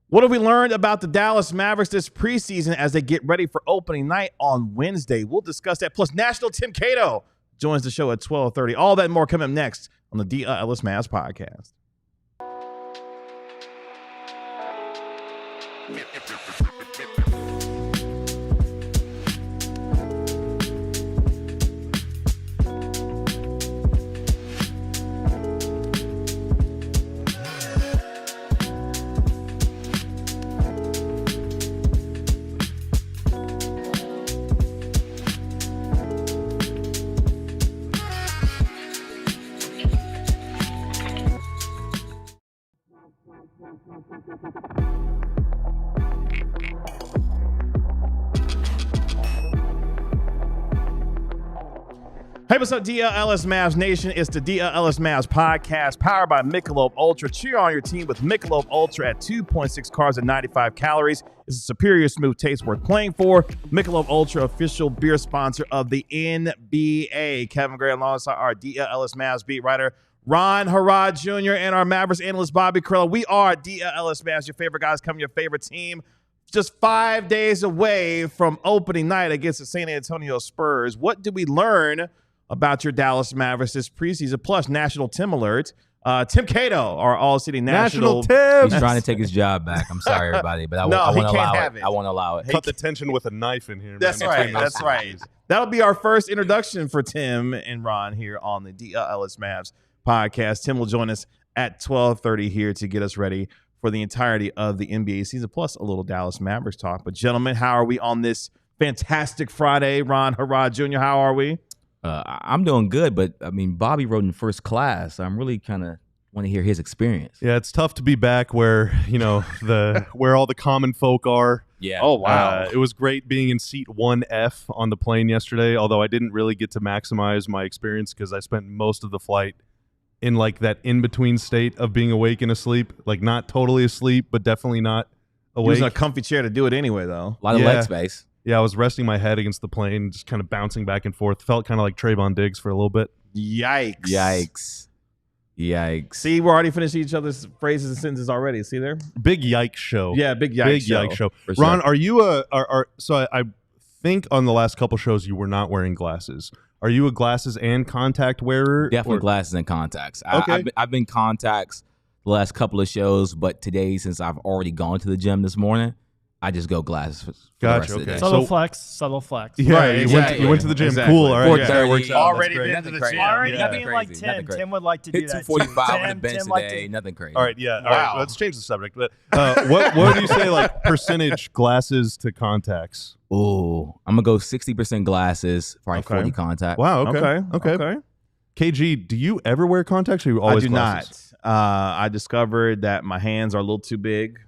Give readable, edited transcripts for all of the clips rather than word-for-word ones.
What have we learned about the Dallas Mavericks this preseason as they get ready for opening night on Wednesday? We'll discuss that. Plus, National Tim Cato joins the show at 12:30. All that and more coming up next on the DLLS Mavs podcast. Hey, what's up, DLLS Mavs Nation? It's the DLLS Mavs podcast powered by Michelob Ultra. Cheer on your team with Michelob Ultra at 2.6 carbs and 95 calories. It's a superior smooth taste worth playing for. Michelob Ultra, official beer sponsor of the NBA. Kevin Gray alongside our DLLS Mavs beat writer Ryan Nembhard Jr. and our Mavericks analyst Bobby Carrillo. We are DLLS Mavs, your favorite guys, coming your favorite team. Just 5 days away from opening night against the San Antonio Spurs. What did we learn about your Dallas Mavericks this preseason? Plus, National Tim Alert. Tim Cato, our ALLCITY National Tim. He's trying to take his job back. I'm sorry, everybody, but I won't allow it. I won't allow it. Cut the tension with a knife in here. That's right. That's right. That'll be our first introduction for Tim and Ron here on the DLLS Mavs podcast. Tim will join us at 12:30 here to get us ready for the entirety of the NBA season, plus a little Dallas Mavericks talk. But, gentlemen, how are we on this fantastic Friday? Ron Nembhard Jr., how are we? I'm doing good, but I mean, Bobby rode in first class. I'm really kind of want to hear his experience. Yeah, it's tough to be back where, you know, where all the common folk are. Yeah. Oh, wow. It was great being in seat 1F on the plane yesterday, although I didn't really get to maximize my experience because I spent most of the flight in like that in-between state of being awake and asleep. Like not totally asleep, but definitely not awake. Using a comfy chair to do it anyway, though. A lot of leg space. Yeah, I was resting my head against the plane, just kind of bouncing back and forth. Felt kind of like Trayvon Diggs for a little bit. Yikes. Yikes. See, we're already finishing each other's phrases and sentences already. See there? Big yikes show. Yeah, big yikes show. For sure. Ron, are you so I think on the last couple shows you were not wearing glasses. Are you a glasses and contact wearer? Definitely glasses and contacts. Okay. I've been contacts the last couple of shows, but today, since I've already gone to the gym this morning, I just go glasses for the rest of the day. Subtle flex. Yeah, Right, you went to the gym. Exactly. Cool. All right. That works out. Already That's great. been to the Nothing gym. crazy. Already Nothing being like crazy. Tim. Nothing crazy. Tim would like to do Hit that. 245 on the bench Tim like today. to- Nothing crazy. All right, yeah. All Wow. right, let's change the subject. But what do you say, like percentage glasses to contacts? Oh, I'm gonna go 60% glasses, probably Okay. 40 contacts. Wow. Okay. KG, do you ever wear contacts? Or are you always I do glasses? not. I discovered that my hands are a little too big.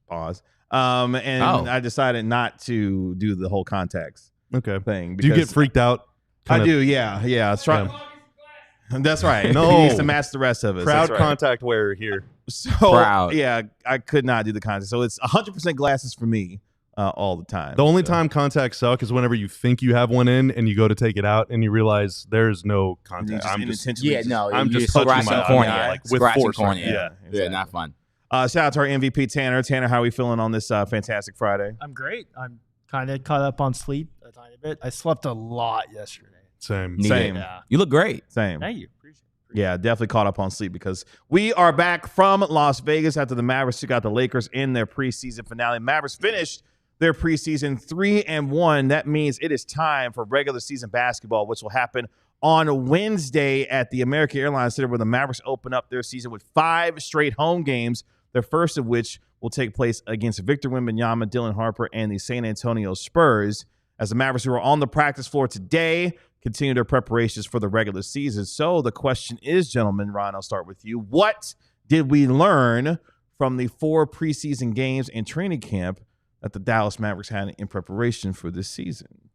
Pause. And I decided not to do the whole contacts Okay. thing. Do you get freaked out? I do, yeah. That's right. No. He needs to match the rest of us. Proud That's right. contact wearer here. So, Proud. yeah, I could not do the contacts. So it's 100% glasses for me all the time. The only time contacts suck is whenever you think you have one in and you go to take it out and you realize there's no contact. I'm just intentionally just touching scratching my cornea, eye, like with scratching force. cornea. Yeah. Yeah, not fun. Shout out to our MVP Tanner. Tanner, how are we feeling on this fantastic Friday? I'm great. I'm kind of caught up on sleep a tiny bit. I slept a lot yesterday. Same. Same. Yeah. You look great. Same. Thank you. Appreciate it. Yeah, definitely caught up on sleep because we are back from Las Vegas after the Mavericks took out the Lakers in their preseason finale. Mavericks finished their preseason 3-1. That means it is time for regular season basketball, which will happen on Wednesday at the American Airlines Center, where the Mavericks open up their season with 5 straight home games, the first of which will take place against Victor Wembanyama, Dylan Harper, and the San Antonio Spurs, as the Mavericks, who are on the practice floor today, continue their preparations for the regular season. So the question is, gentlemen, Ron, I'll start with you. What did we learn from the 4 preseason games and training camp that the Dallas Mavericks had in preparation for this season?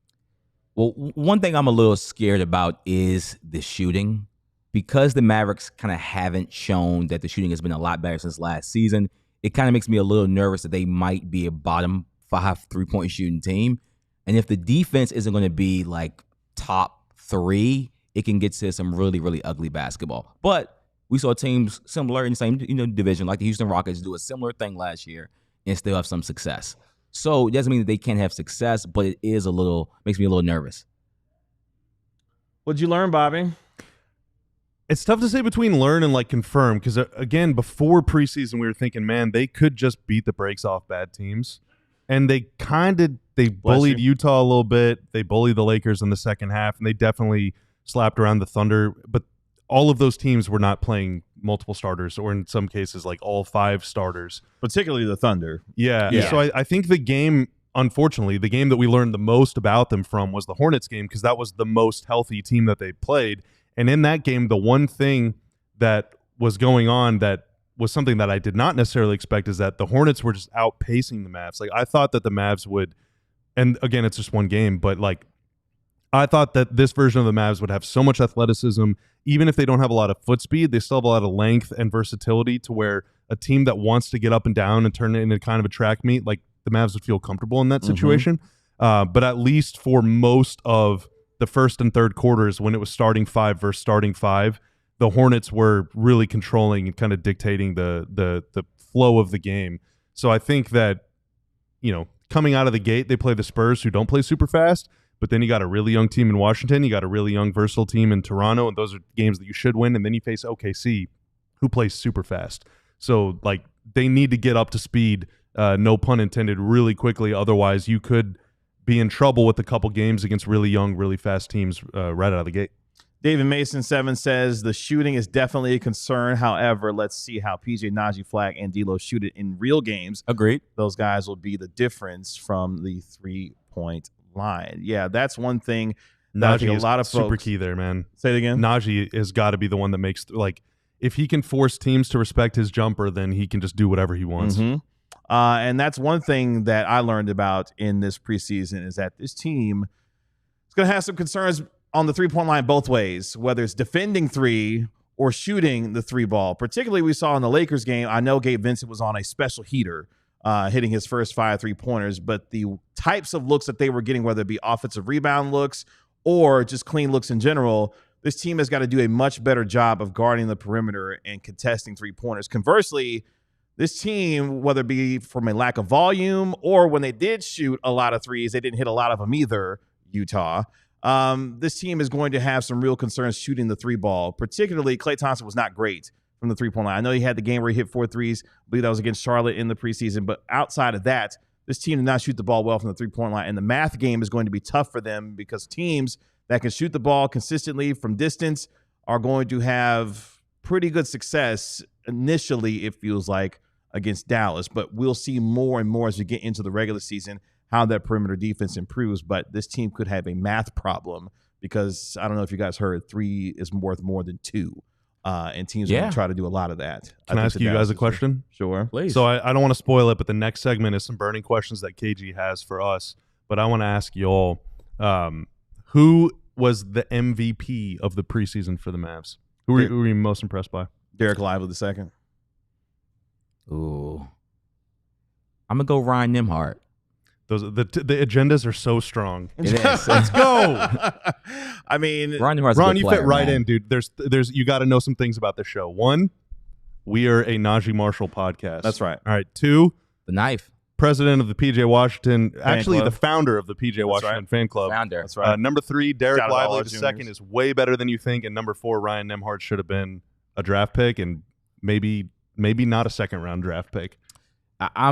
Well, one thing I'm a little scared about is the shooting. Because the Mavericks kind of haven't shown that the shooting has been a lot better since last season, it kind of makes me a little nervous that they might be a bottom 5 3-point shooting team. And if the defense isn't going to be like top 3, it can get to some really, really ugly basketball. But We saw teams similar in the same division, like the Houston Rockets, do a similar thing last year and still have some success. So it doesn't mean that they can't have success, but it is makes me a little nervous. What'd you learn, Bobby? It's tough to say between learn and like confirm because, again, before preseason, we were thinking, man, they could just beat the brakes off bad teams. And they bullied Utah a little bit. They bullied the Lakers in the second half, and they definitely slapped around the Thunder. But all of those teams were not playing multiple starters, or in some cases, like all 5 starters. Particularly the Thunder. Yeah. So I think the game, unfortunately, the game that we learned the most about them from was the Hornets game because that was the most healthy team that they played. And in that game, the one thing that was going on that was something that I did not necessarily expect is that the Hornets were just outpacing the Mavs. Like I thought that the Mavs would, and again, it's just one game, but like I thought that this version of the Mavs would have so much athleticism, even if they don't have a lot of foot speed, they still have a lot of length and versatility to where a team that wants to get up and down and turn it into kind of a track meet, like the Mavs would feel comfortable in that situation. But at least for most of the first and third quarters, when it was starting 5 versus starting 5, the Hornets were really controlling and kind of dictating the flow of the game. So I think that, coming out of the gate, they play the Spurs, who don't play super fast, but then you got a really young team in Washington, you got a really young, versatile team in Toronto, and those are games that you should win. And then you face OKC, who plays super fast. So, like, they need to get up to speed, no pun intended, really quickly. Otherwise, you could be in trouble with a couple games against really young, really fast teams right out of the gate. David Mason 7 says the shooting is definitely a concern. However, let's see how PJ, Najee, Flagg, and D'Lo shoot it in real games. Agreed. Those guys will be the difference from the 3-point line. Yeah, that's one thing. Najee a lot of super folks, key there, man. Say it again. Najee has got to be the one that makes, like, if he can force teams to respect his jumper, then he can just do whatever he wants. And that's one thing that I learned about in this preseason is that this team is going to have some concerns on the 3-point line both ways, whether it's defending 3 or shooting the 3 ball. Particularly we saw in the Lakers game, I know Gabe Vincent was on a special heater, hitting his first 5 3-pointers, but the types of looks that they were getting, whether it be offensive rebound looks or just clean looks in general, this team has got to do a much better job of guarding the perimeter and contesting 3-pointers. Conversely, this team, whether it be from a lack of volume or when they did shoot a lot of threes, they didn't hit a lot of them either, Utah. This team is going to have some real concerns shooting the 3 ball. Particularly, Klay Thompson was not great from the 3-point line. I know he had the game where he hit 4 threes. I believe that was against Charlotte in the preseason. But outside of that, this team did not shoot the ball well from the 3-point line. And the math game is going to be tough for them because teams that can shoot the ball consistently from distance are going to have pretty good success initially, it feels like, against Dallas. But we'll see more and more as we get into the regular season how that perimeter defense improves. But this team could have a math problem because I don't know if you guys heard 3 is worth more than 2. And teams are going to try to do a lot of that. Can I ask you guys a question? Sure. Please. So I don't want to spoil it, but the next segment is some burning questions that KG has for us. But I want to ask y'all, who was the MVP of the preseason for the Mavs? Who were you most impressed by? Derek Lively II. Ooh. I'm going to go Ryan Nembhard. The agendas are so strong. It is. Let's go. I mean, Ron, you fit right in, dude. There's you got to know some things about the show. 1, we are a Najee Marshall podcast. That's right. All right. 2, the knife. President of the PJ Washington, actually club. the founder of the PJ Washington fan club. Founder. That's right. Number 3, Derek Shout out Lively all our II is way better than you think, and number 4, Ryan Nembhard should have been a draft pick and maybe not a second-round draft pick. I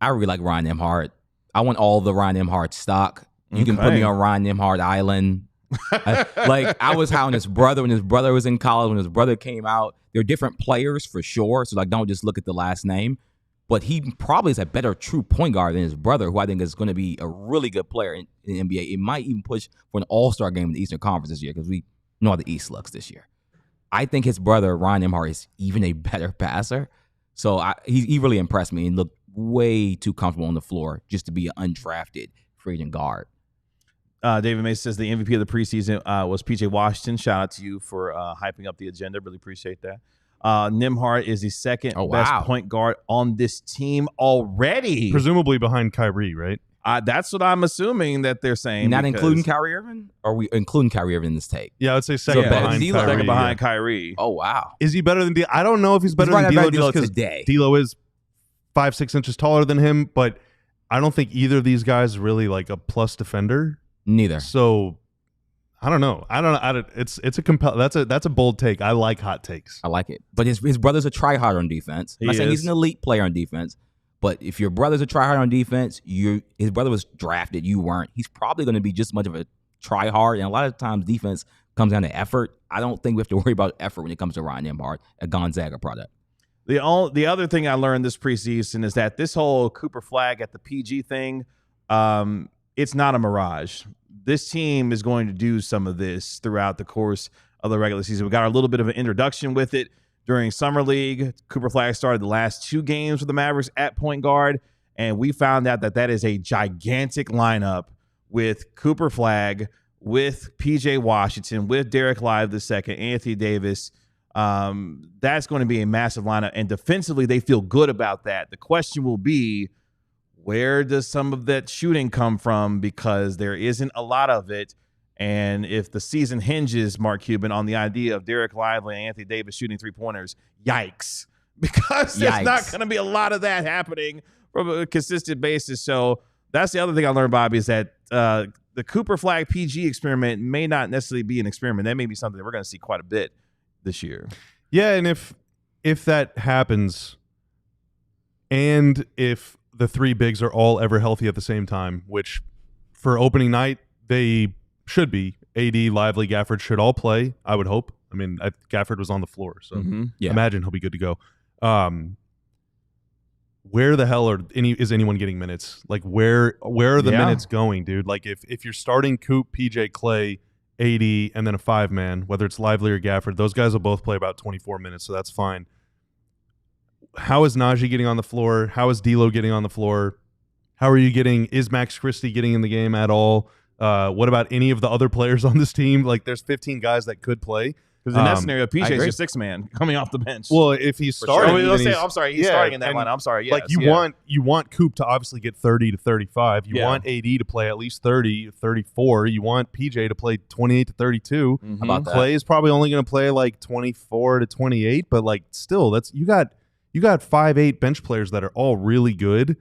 really like Ryan Nembhard. I want all the Ryan Nembhard stock. You can put me on Ryan Nembhard Island. I was high on his brother when his brother was in college. When his brother came out, they're different players for sure. So don't just look at the last name. But he probably is a better true point guard than his brother, who I think is going to be a really good player in the NBA. It might even push for an all-star game in the Eastern Conference this year because we know how the East looks this year. I think his brother, Ryan Nembhard, is even a better passer. So he really impressed me and looked way too comfortable on the floor just to be an undrafted free agent guard. David Mason says the MVP of the preseason was PJ Washington. Shout out to you for hyping up the agenda. Really appreciate that. Nembhard is the second best point guard on this team already. Presumably behind Kyrie, right? That's what I'm assuming that they're saying. Not because- including Kyrie Irving? Or are we including Kyrie Irving in this take? Yeah, I would say second So behind D'Lo. Kyrie. Second behind yeah. Kyrie. Oh, wow. Is he better than D'Lo? I don't know if he's better He's than right D'Lo about just D'Lo because today. D'Lo is 5-6 inches taller than him, but I don't think either of these guys is really like a plus defender. Neither. So I don't know. It's a that's a bold take. I like hot takes. I like it. But his brother's a try-hard on defense. I'm not saying he's an elite player on defense, but if your brother's a try-hard on defense, his brother was drafted, you weren't. He's probably going to be just as much of a try-hard, and a lot of times defense comes down to effort. I don't think we have to worry about effort when it comes to Ryan Nembhard, a Gonzaga product. The other thing I learned this preseason is that this whole Cooper Flagg at the PG thing, it's not a mirage. This team is going to do some of this throughout the course of the regular season. We got a little bit of an introduction with it during Summer League. Cooper Flagg started the last 2 games for the Mavericks at point guard, and we found out that is a gigantic lineup with Cooper Flagg, with PJ Washington, with Derek Lively II, Anthony Davis. That's going to be a massive lineup, and defensively they feel good about that. The question will be, where does some of that shooting come from? Because there isn't a lot of it. And if the season hinges, Mark Cuban, on the idea of Derek Lively and Anthony Davis shooting 3-pointers, yikes. Because there's not going to be a lot of that happening from a consistent basis. So that's the other thing I learned, Bobby, is that the Cooper Flagg PG experiment may not necessarily be an experiment. That may be something that we're going to see quite a bit this year. Yeah, and if that happens, and if the 3 bigs are all ever healthy at the same time, which for opening night they should be. AD, Lively, Gafford should all play, I would hope. I mean, Gafford was on the floor, so imagine he'll be good to go. Where the hell is anyone getting minutes? Like, where are the minutes going, dude? Like, if you're starting Coop, PJ, Clay, AD, and then a 5-man, whether it's Lively or Gafford, those guys will both play about 24 minutes, so that's fine. How is Najee getting on the floor? How is D'Lo getting on the floor? How are you getting? Is Max Christie getting in the game at all? What about any of the other players on this team? Like, there's 15 guys that could play. Because in that scenario, PJ is your 6-man coming off the bench. Well, if he's starting, I'm sorry, he's starting in that line. I'm sorry. Yes, like you want Coop to obviously get 30 to 35. You want AD to play at least 30, 34. You want PJ to play 28 to 32. How about that? Clay is probably only going to play like 24 to 28, but like still, that's you got 5'8" bench players that are all really good.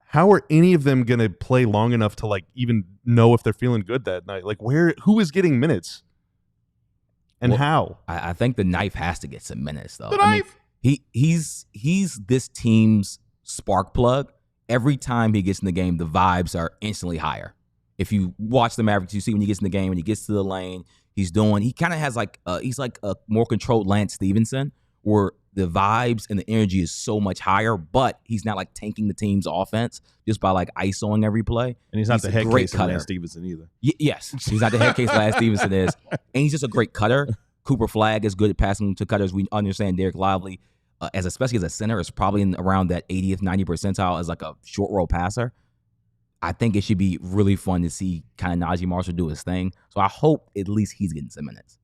How are any of them going to play long enough to like even know if they're feeling good that night? Like who is getting minutes? And how? I think the knife has to get some minutes, though. The knife? He's this team's spark plug. Every time he gets in the game, the vibes are instantly higher. If you watch the Mavericks, you see when he gets in the game, when he gets to the lane, he kind of has like he's like a more controlled Lance Stevenson, where the vibes and the energy is so much higher, but he's not like tanking the team's offense just by like ISOing every play. And he's not the head case of Lance Stevenson either. Yes, he's not the head case Lance Stevenson is. And he's just a great cutter. Cooper Flagg is good at passing to cutters. We understand Derek Lively, especially as a center, is probably around that 80th, 90th percentile as like a short roll passer. I think it should be really fun to see kind of Najee Marshall do his thing. So I hope at least he's getting some minutes.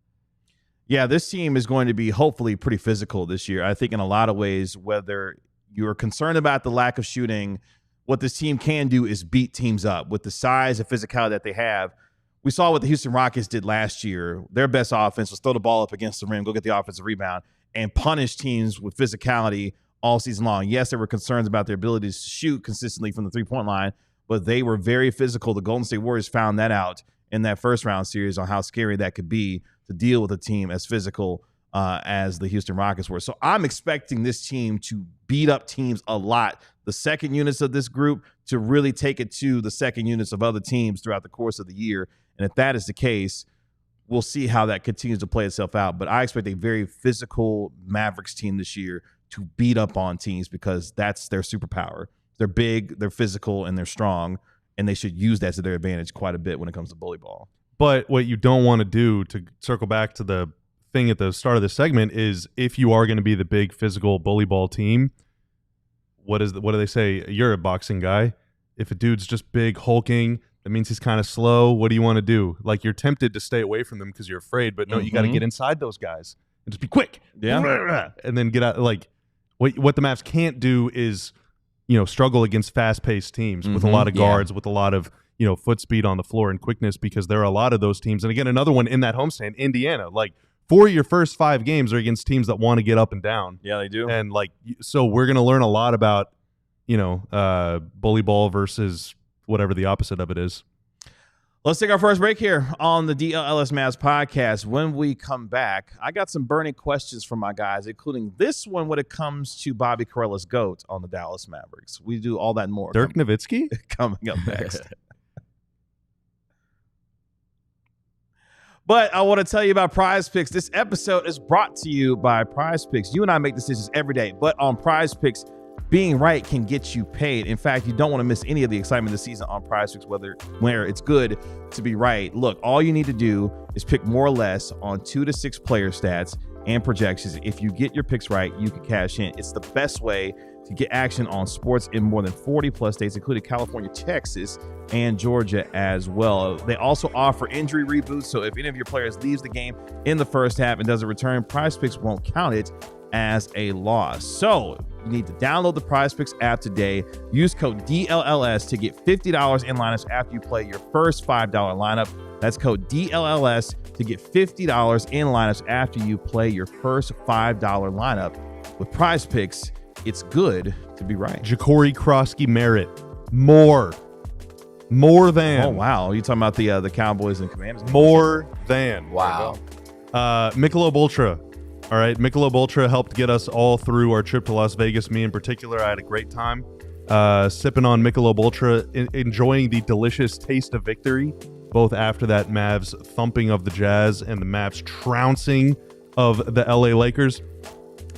Yeah, this team is going to be hopefully pretty physical this year. I think in a lot of ways, whether you're concerned about the lack of shooting, what this team can do is beat teams up with the size and physicality that they have. We saw what the Houston Rockets did last year. Their best offense was throw the ball up against the rim, go get the offensive rebound, and punish teams with physicality all season long. Yes, there were concerns about their ability to shoot consistently from the three-point line, but they were very physical. The Golden State Warriors found that out in that first-round series on how scary that could be to deal with a team as physical as the Houston Rockets were. So I'm expecting this team to beat up teams a lot. The second units of this group to really take it to the second units of other teams throughout the course of the year. And if that is the case, we'll see how that continues to play itself out. But I expect a very physical Mavericks team this year to beat up on teams because that's their superpower. They're big, they're physical, and they're strong, and they should use that to their advantage quite a bit when it comes to bully ball. But what you don't want to do, to circle back to the thing at the start of this segment, is if you are going to be the big physical bully ball team, what do they say? You're a boxing guy. If a dude's just big, hulking, that means he's kind of slow. What do you want to do? Like, you're tempted to stay away from them because you're afraid, but no, you got to get inside those guys and just be quick. Yeah. And then get out. Like, what the Mavs can't do is struggle against fast-paced teams with a lot of guards, with a lot of foot speed on the floor and quickness, because there are a lot of those teams. And again, another one in that homestand, Indiana, like 4 of your first 5 games are against teams that want to get up and down. Yeah, they do. And so we're going to learn a lot about, bully ball versus whatever the opposite of it is. Let's take our first break here on the DLLS Mavs podcast. When we come back, I got some burning questions from my guys, including this one when it comes to Bobby Carella's GOAT on the Dallas Mavericks. We do all that and more. Dirk Nowitzki? Coming up next. But I want to tell you about Prize Picks. This episode is brought to you by Prize Picks. You and I make decisions every day, but on Prize Picks, being right can get you paid. In fact, you don't want to miss any of the excitement this season on Prize Picks, where it's good to be right. Look, all you need to do is pick more or less on 2 to 6 player stats and projections. If you get your picks right, you can cash in. It's the best way to get action on sports in more than 40 plus states, including California, Texas, and Georgia as well. They also offer injury reboots, so if any of your players leaves the game in the first half and doesn't return, Prize Picks won't count it as a loss. So you need to download the Prize Picks app today. Use code DLLS to get $50 in lineups after you play your first $5 lineup. That's code DLLS to get $50 in lineups after you play your first $5 lineup. With Prize Picks, it's good to be right. Ja'Cory Krosky Merritt. More than. Oh, wow. You're talking about the Cowboys and Commanders? More than. Wow. Michelob Ultra. All right, Michelob Ultra helped get us all through our trip to Las Vegas. Me in particular, I had a great time sipping on Michelob Ultra, enjoying the delicious taste of victory, both after that Mavs thumping of the Jazz and the Mavs trouncing of the LA Lakers.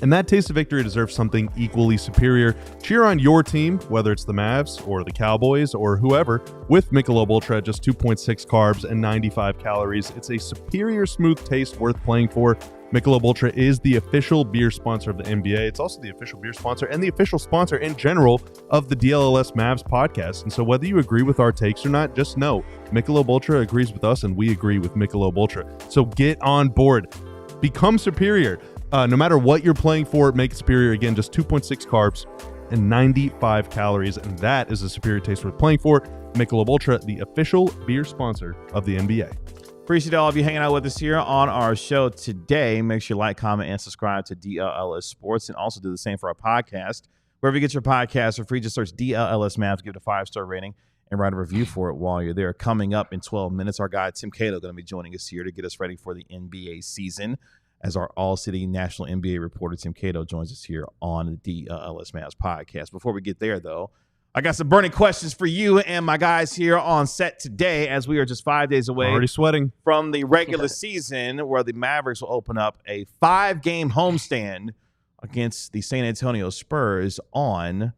And that taste of victory deserves something equally superior. Cheer on your team, whether it's the Mavs or the Cowboys or whoever, with Michelob Ultra, just 2.6 carbs and 95 calories. It's a superior smooth taste worth playing for. Michelob Ultra is the official beer sponsor of the NBA. It's also the official beer sponsor and the official sponsor in general of the DLLS Mavs podcast. And so whether you agree with our takes or not, just know Michelob Ultra agrees with us and we agree with Michelob Ultra. So get on board. Become superior. No matter what you're playing for, make it superior. Again, just 2.6 carbs and 95 calories. And that is a superior taste worth playing for. Michelob Ultra, the official beer sponsor of the NBA. Appreciate all of you hanging out with us here on our show today. Make sure you like, comment, and subscribe to DLLS Sports, and also do the same for our podcast. Wherever you get your podcasts for free, just search DLLS Mavs, give it a 5-star rating, and write a review for it while you're there. Coming up in 12 minutes, our guy Tim Cato going to be joining us here to get us ready for the NBA season, as our ALLCITY national NBA reporter Tim Cato joins us here on the DLLS Mavs podcast. Before we get there, though, I got some burning questions for you and my guys here on set today, as we are just 5 days away Already sweating from the regular season, where the Mavericks will open up a 5-game homestand against the San Antonio Spurs on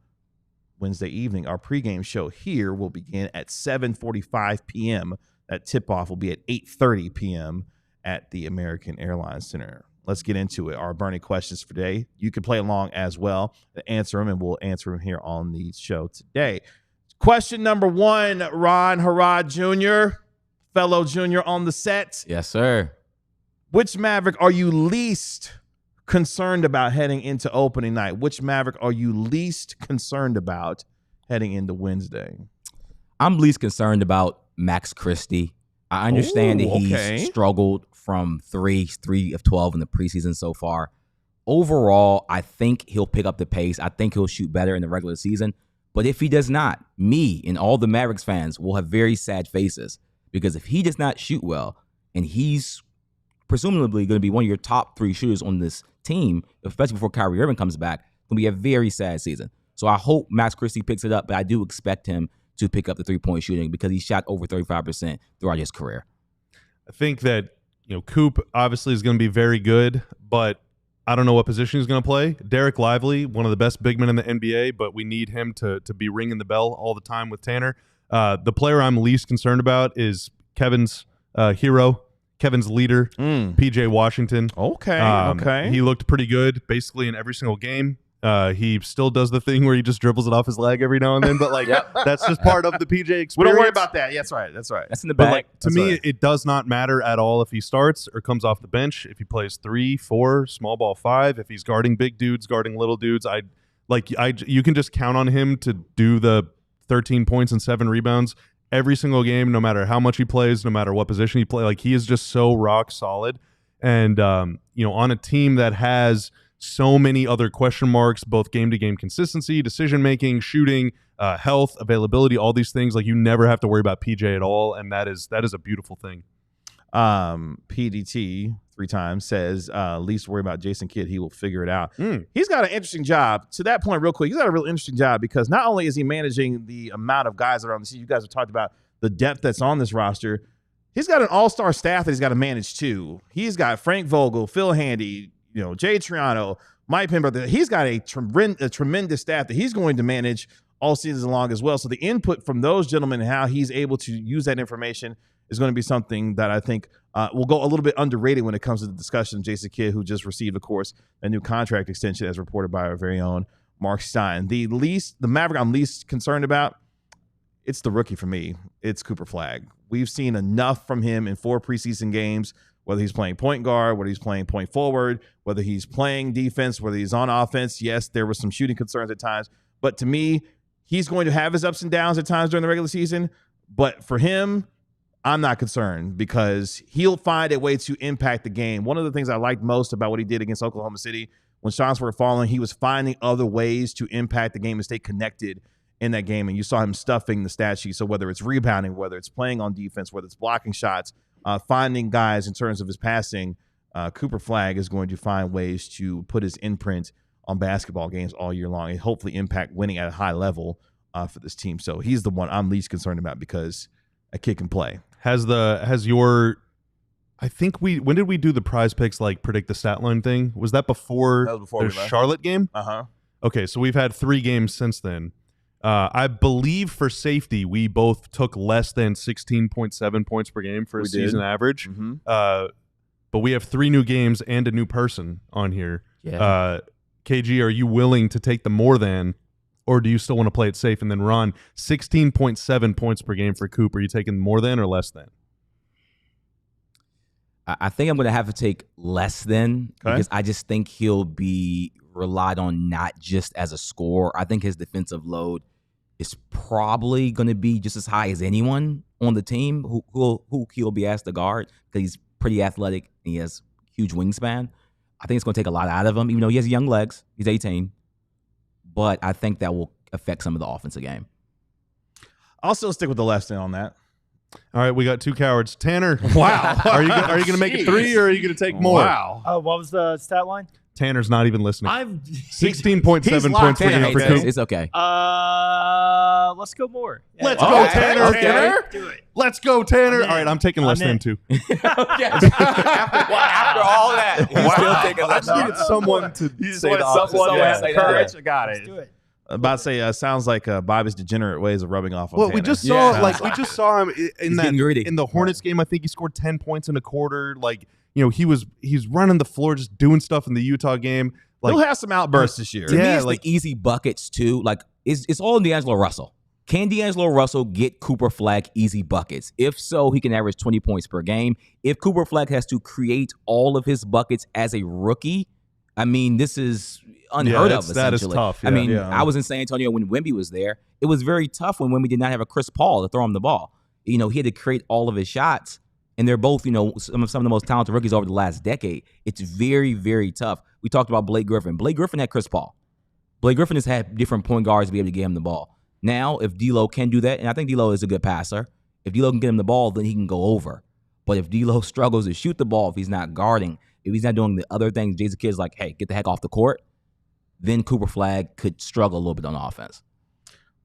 Wednesday evening. Our pregame show here will begin at 7:45 p.m. That tip-off will be at 8:30 p.m. at the American Airlines Center. Let's get into it. Our burning questions for today. You can play along as well to answer them, and we'll answer them here on the show today. Question number 1, Ron Harrod Jr., fellow junior on the set. Yes, sir. Which Maverick are you least concerned about heading into opening night? Which Maverick are you least concerned about heading into Wednesday? I'm least concerned about Max Christie. I understand that he's struggled from 3 of 12 in the preseason so far. Overall, I think he'll pick up the pace. I think he'll shoot better in the regular season. But if he does not, me and all the Mavericks fans will have very sad faces, because if he does not shoot well, and he's presumably going to be one of your top 3 shooters on this team, especially before Kyrie Irving comes back, it's going to be a very sad season. So I hope Max Christie picks it up, but I do expect him to pick up the 3-point shooting, because he shot over 35% throughout his career. I think that, Coop obviously is going to be very good, but I don't know what position he's going to play. Derek Lively, one of the best big men in the NBA, but we need him to be ringing the bell all the time with Tanner. The player I'm least concerned about is Kevin's hero, Kevin's leader, PJ Washington. Okay. He looked pretty good basically in every single game. He still does the thing where he just dribbles it off his leg every now and then, but that's just part of the PJ experience. We don't worry about that. Yeah, that's right. That's in the bag. But to me, it does not matter at all if he starts or comes off the bench. If he plays 3, 4, small ball 5, if he's guarding big dudes, guarding little dudes, Like you can just count on him to do the 13 points and 7 rebounds every single game, no matter how much he plays, no matter what position he plays. Like, he is just so rock solid. And, on a team that has so many other question marks, both game-to-game consistency, decision-making, shooting, health, availability, all these things, like, you never have to worry about PJ at all, and that is a beautiful thing. PDT 3 times says, least worry about Jason Kidd. He will figure it out. He's got an interesting job. To that point, real quick, he's got a real interesting job because not only is he managing the amount of guys that are on the team, you guys have talked about the depth that's on this roster. He's got an all-star staff that he's got to manage too. He's got Frank Vogel, Phil Handy, Jay Triano, Mike Pember. He's got a tremendous staff that he's going to manage all season long as well. So the input from those gentlemen and how he's able to use that information is going to be something that I think will go a little bit underrated when it comes to the discussion of Jason Kidd, who just received, of course, a new contract extension as reported by our very own Mark Stein. The Maverick I'm least concerned about, it's the rookie for me. It's Cooper Flagg. We've seen enough from him in 4 preseason games, whether he's playing point guard, whether he's playing point forward, whether he's playing defense, whether he's on offense. Yes, there were some shooting concerns at times, but to me, he's going to have his ups and downs at times during the regular season. But for him, I'm not concerned because he'll find a way to impact the game. One of the things I liked most about what he did against Oklahoma City, when shots were falling, he was finding other ways to impact the game and stay connected in that game. And you saw him stuffing the stat sheet. So whether it's rebounding, whether it's playing on defense, whether it's blocking shots, finding guys in terms of his passing, Cooper Flagg is going to find ways to put his imprint on basketball games all year long and hopefully impact winning at a high level for this team. So he's the one I'm least concerned about because a kid can play. I think when did we do the prize picks, like predict the stat line thing? Was that before, the Charlotte game? Okay, so we've had 3 games since then. I believe for safety, we both took less than 16.7 points per game for a season average. But we have 3 new games and a new person on here. Yeah. KG, are you willing to take the more than, or do you still want to play it safe? And then Ron, 16.7 points per game for Cooper. Are you taking more than or less than? I think I'm going to have to take less than because I just think he'll be relied on not just as a scorer. I think his defensive load is probably going to be just as high as anyone on the team who he'll be asked to guard because he's pretty athletic and he has huge wingspan. I think it's going to take a lot out of him, even though he has young legs. He's 18. But I think that will affect some of the offensive game. I'll still stick with the less than on that. All right, we got 2 cowards. Tanner. Wow. Are you going to make it 3 or are you going to take more? Wow. What was the stat line? Tanner's not even listening. 16.7 points per game for Cooper. It's okay. Let's go more. Let's go, Tanner. Okay. Tanner. Do it. Let's go, Tanner. All right, I'm taking less than 2. After all that, he's still taking I just needed someone to say the Someone opposite. has courage. I got Let's it. do it. About to say, sounds like Bobby's degenerate ways of rubbing off on Well, Tanner. we just saw him in getting greedy. in the Hornets game. I think he scored 10 points in a quarter. Like, he's running the floor, just doing stuff in the Utah game. Like, he'll have some outbursts this year. To me, Yeah, it's like- the easy buckets too. Like it's all D'Angelo Russell. Can D'Angelo Russell get Cooper Flagg easy buckets? If so, he can average 20 points per game. If Cooper Flagg has to create all of his buckets as a rookie, I mean, this is unheard of. That is Essentially, tough. I mean, Yeah. I was in San Antonio when Wemby was there. It was very tough when Wemby did not have a Chris Paul to throw him the ball. He had to create all of his shots. And they're both, some of the most talented rookies over the last decade. It's very, very tough. We talked about Blake Griffin. Blake Griffin had Chris Paul. Blake Griffin has had different point guards to be able to get him the ball. Now, if D'Lo can do that, and I think D'Lo is a good passer, if D'Lo can get him the ball, then he can go over. But if D'Lo struggles to shoot the ball, if he's not guarding, if he's not doing the other things, Jason Kidd's like, hey, get the heck off the court, then Cooper Flagg could struggle a little bit on offense.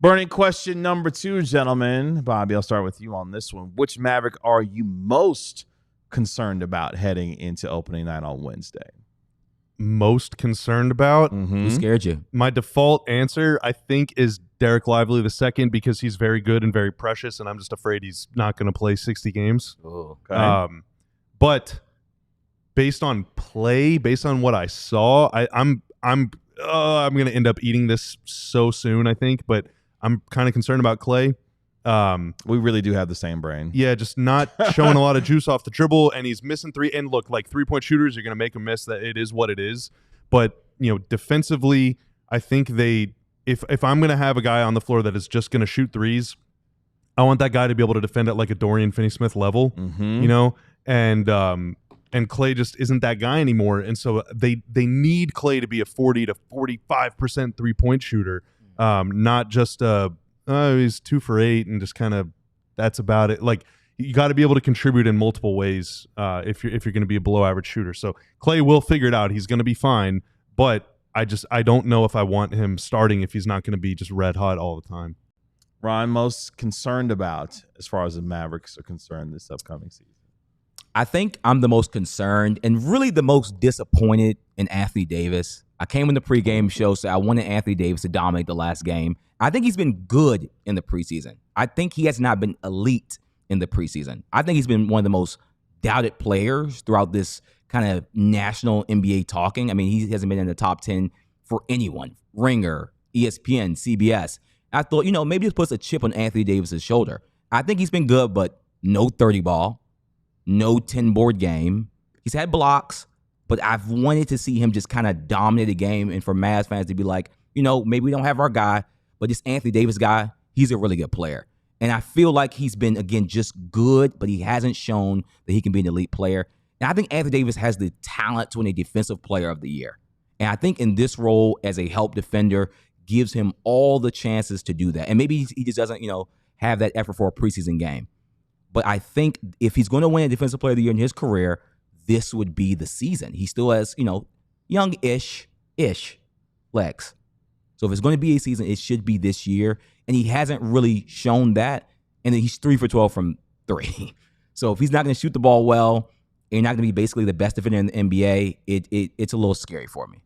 Burning question number 2, gentlemen. Bobby, I'll start with you on this one. Which Maverick are you most concerned about heading into opening night on Wednesday? Most concerned about? Who scared you? My default answer, I think, is Derek Lively II because he's very good and very precious, and I'm just afraid he's not going to play 60 games. Oh, Okay. But based on play, based on what I saw, I'm going to end up eating this so soon, I think, but I'm kind of concerned about Clay. We really do have the same brain. Yeah, just not showing a lot of juice off the dribble, and he's missing 3. And look, like 3-point shooters, you're going to make them miss. That it is what it is. But defensively, I think if I'm going to have a guy on the floor that is just going to shoot threes, I want that guy to be able to defend at like a Dorian Finney-Smith level, you know, and Klay just isn't that guy anymore. And so they need Klay to be a 40 to 45% 3-point shooter, not just he's 2 for 8 and just kind of that's about it. Like you got to be able to contribute in multiple ways if you're going to be a below average shooter. So Klay will figure it out. He's going to be fine, but I don't know if I want him starting if he's not going to be just red hot all the time. Ron, most concerned about as far as the Mavericks are concerned this upcoming season? I think I'm the most concerned and really the most disappointed in Anthony Davis. I came in the pregame show, so I wanted Anthony Davis to dominate the last game. I think he's been good in the preseason. I think he has not been elite in the preseason. I think he's been one of the most doubted players throughout this kind of national NBA talking. I mean, he hasn't been in the top 10 for anyone. Ringer, ESPN, CBS. I thought, maybe this puts a chip on Anthony Davis's shoulder. I think he's been good, but no 30 ball, no 10-board game. He's had blocks, but I've wanted to see him just kind of dominate the game and for Mavs fans to be like, maybe we don't have our guy, but this Anthony Davis guy, he's a really good player. And I feel like he's been, again, just good, but he hasn't shown that he can be an elite player. And I think Anthony Davis has the talent to win a Defensive Player of the Year. And I think in this role as a help defender gives him all the chances to do that. And maybe he just doesn't, have that effort for a preseason game. But I think if he's going to win a Defensive Player of the Year in his career, this would be the season. He still has, young-ish legs. So if it's going to be a season, it should be this year. And he hasn't really shown that. And then he's 3 for 12 from 3. So if he's not going to shoot the ball well, and you're not going to be basically the best defender in the NBA, it's a little scary for me.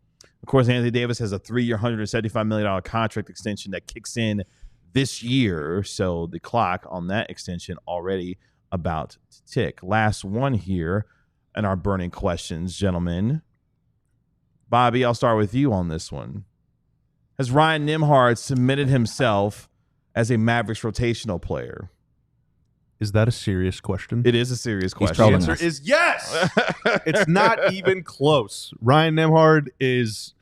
Of course, Anthony Davis has a 3-year, $175 million contract extension that kicks in this year. So the clock on that extension already about to tick. Last one here in our burning questions, gentlemen. Bobby, I'll start with you on this one. Has Ryan Nembhard submitted himself as a Mavericks rotational player? Is that a serious question? It is a serious question. The answer is yes. It's not even close. Ryan Nembhard is,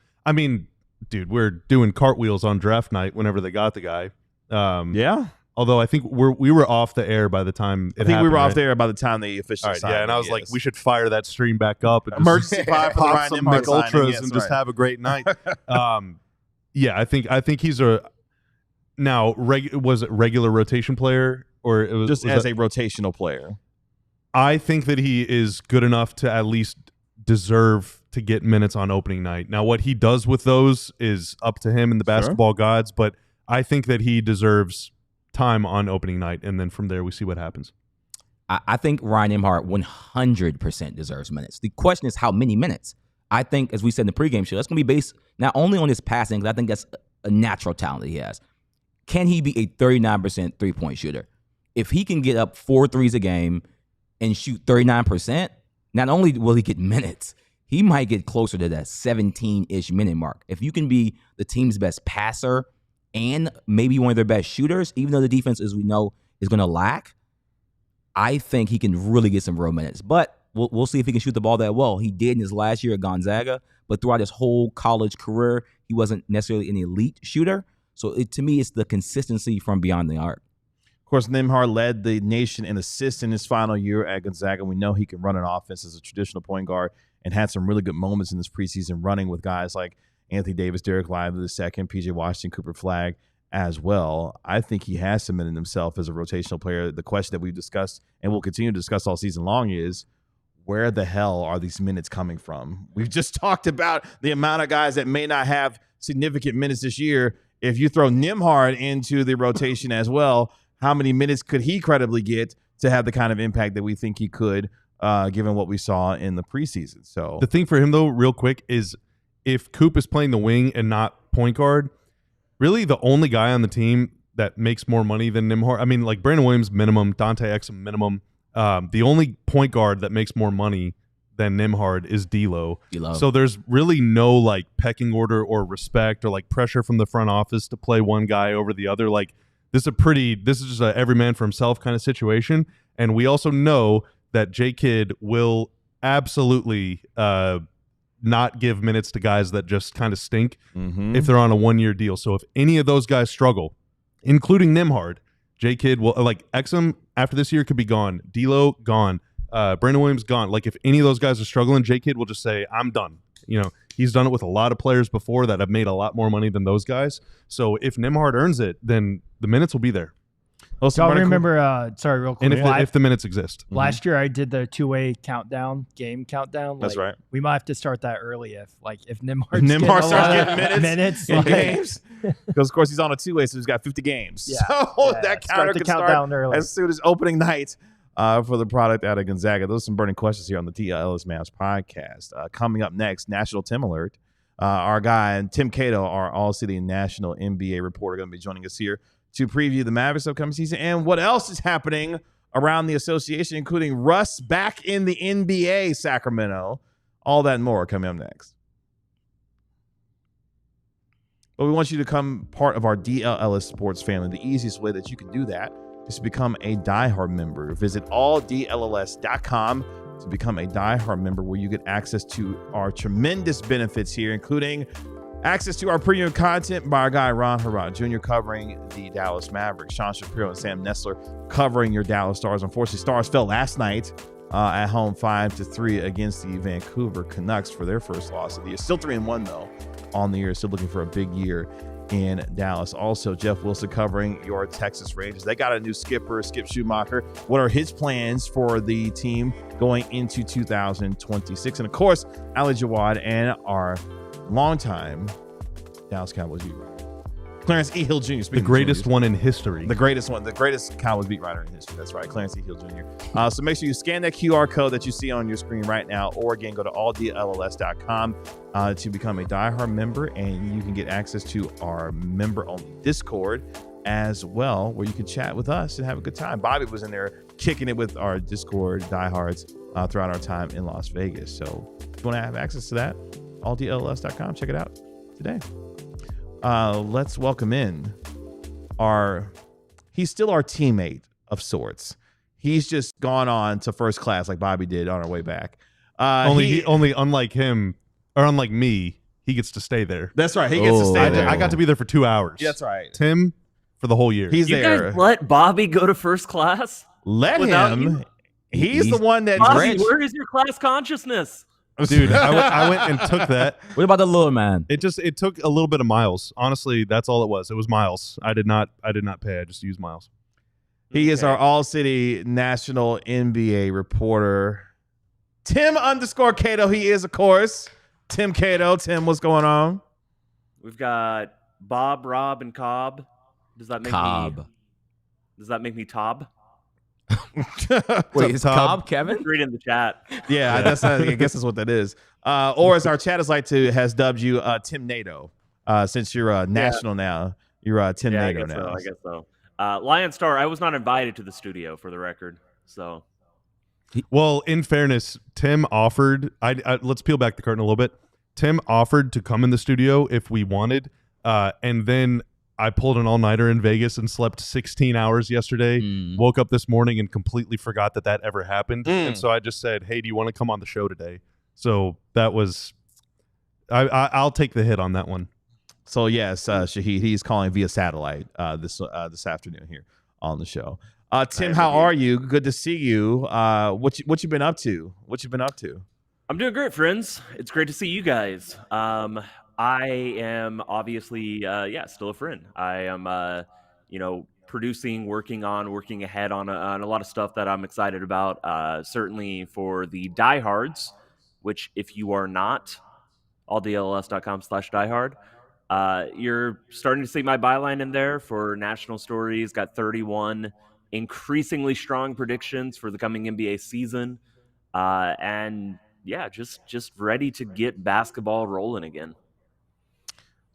dude, we're doing cartwheels on draft night whenever they got the guy. Yeah. Although I think we were off the air by the time it happened. We were off right? the air by the time they officially signed. Yeah, and I was like, we should fire that stream back up and emergency pop pop Ryan some Nembhard Mick Ultras signing. Yes, and just right. have a great night. Yeah, I think he's a now was it regular rotation player or it was just as a rotational player. I think that he is good enough to at least deserve to get minutes on opening night. Now, what he does with those is up to him and the basketball gods, but I think that he deserves time on opening night, and then from there we see what happens. I think Ryan Nembhard 100% deserves minutes. The question is how many minutes? I think, as we said in the pregame show, that's going to be based not only on his passing, because I think that's a natural talent that he has. Can he be a 39% three-point shooter? If he can get up 4 threes a game and shoot 39%, not only will he get minutes, he might get closer to that 17-ish minute mark. If you can be the team's best passer and maybe one of their best shooters, even though the defense, as we know, is going to lack, I think he can really get some real minutes. But we'll see if he can shoot the ball that well. He did in his last year at Gonzaga, but throughout his whole college career, he wasn't necessarily an elite shooter. So to me, it's the consistency from beyond the arc. Of course, Nembhard led the nation in assists in his final year at Gonzaga. We know he can run an offense as a traditional point guard and had some really good moments in this preseason running with guys like Anthony Davis, Derek Lively II, P.J. Washington, Cooper Flagg as well. I think he has submitted himself as a rotational player. The question that we've discussed and will continue to discuss all season long is, where the hell are these minutes coming from? We've just talked about the amount of guys that may not have significant minutes this year. If you throw Nembhard into the rotation as well, how many minutes could he credibly get to have the kind of impact that we think he could, given what we saw in the preseason? So the thing for him, though, real quick, is if Coop is playing the wing and not point guard, really the only guy on the team that makes more money than Nembhard, I mean, like Brandon Williams minimum, Dante Exum minimum. The only point guard that makes more money than Nembhard is D'Lo. So there's really no like pecking order or respect or like pressure from the front office to play one guy over the other. Like this is just a every man for himself kind of situation. And we also know that J Kidd will absolutely not give minutes to guys that just kind of stink Mm-hmm. if they're on a 1-year deal. So if any of those guys struggle, including Nembhard, J Kid will like Exum after this year could be gone. D'Lo gone. Brandon Williams gone. Like if any of those guys are struggling, J Kid will just say, I'm done. You know, he's done it with a lot of players before that have made a lot more money than those guys. So if Nembhard earns it, then the minutes will be there. Y'all remember, sorry, real quick. And if the minutes exist. Last year I did the 2-way game countdown. That's right. We might have to start that early if Nembhard Nembhard starts getting minutes in like, games. Because, of course, he's on a 2-way, so he's got 50 games. Yeah, So that counter the could countdown start early. as soon as opening night for the product out of Gonzaga. Those are some burning questions here on the DLLS Mavs podcast. Coming up next, National Tim Alert. Our guy, Tim Cato, our All-City National NBA reporter, going to be joining us here to preview the Mavericks upcoming season and what else is happening around the association, including Russ back in the NBA, Sacramento. All that and more coming up next. But we want you to become part of our DLLS Sports family. The easiest way that you can do that is to become a diehard member. Visit alldlls.com to become a diehard member, where you get access to our tremendous benefits here, including access to our premium content by our guy Ryan Nembhard Jr. covering the Dallas Mavericks, Sean Shapiro and Sam Nessler covering your Dallas Stars. Unfortunately, Stars fell last night at home 5-3 against the Vancouver Canucks for their first loss of the year. Still 3-1 though on the year. Still looking for a big year in Dallas. Also, Jeff Wilson covering your Texas Rangers. They got a new skipper, Skip Schumacher. What are his plans for the team going into 2026? And of course, Ali Jawad and our longtime Dallas Cowboys beat writer, Clarence E. Hill Jr. The greatest one in history. The greatest one. The greatest Cowboys beat writer in history. That's right, Clarence E. Hill Jr. So make sure you scan that QR code that you see on your screen right now, or again, go to alldlls.com to become a diehard member, and you can get access to our member-only Discord as well, where you can chat with us and have a good time. Bobby was in there kicking it with our Discord diehards throughout our time in Las Vegas. So if you want to have access to that, alldlls.com. Check it out today. Let's welcome in he's still our teammate of sorts. He's just gone on to first class like Bobby did on our way back. Only unlike him, or unlike me, he gets to stay there. That's right. He gets to stay there. I got to be there for 2 hours. That's right. Tim, for the whole year. He's you there. Guys let Bobby go to first class? Let without him. you? He's the one that Bobby, drenched. where is your class consciousness? Dude, I went and took that. What about the little man? It took a little bit of miles. Honestly, that's all it was. It was miles. I did not pay. I just used miles. He is our All-City National NBA reporter, Tim _Cato. He is, of course, Tim Cato. Tim, what's going on? We've got Bob, Rob, and Cobb. Does that make me Tob? Wait, is Cobb Kevin? Read in the chat. Yeah, I guess that's what that is. Or as our chat has dubbed you, Tim NATO. Since you're national now, you're Tim NATO now. I guess so. Lion Star, I was not invited to the studio, for the record. So, well, in fairness, Tim offered. Let's peel back the curtain a little bit. Tim offered to come in the studio if we wanted, and then I pulled an all-nighter in Vegas and slept 16 hours yesterday. Woke up this morning and completely forgot that ever happened. And so I just said, hey, do you want to come on the show today? So that was I'll take the hit on that one. So yes, Shahid, he's calling via satellite this afternoon here on the show. Tim, how are you? Good to see you. What you been up to? I'm doing great, friends. It's great to see you guys. I am obviously, still a friend. I am, producing, working ahead on a lot of stuff that I'm excited about. Certainly for the diehards, which if you are not, alldlls.com/diehard, you're starting to see my byline in there for national stories. Got 31 increasingly strong predictions for the coming NBA season. And yeah, just ready to get basketball rolling again.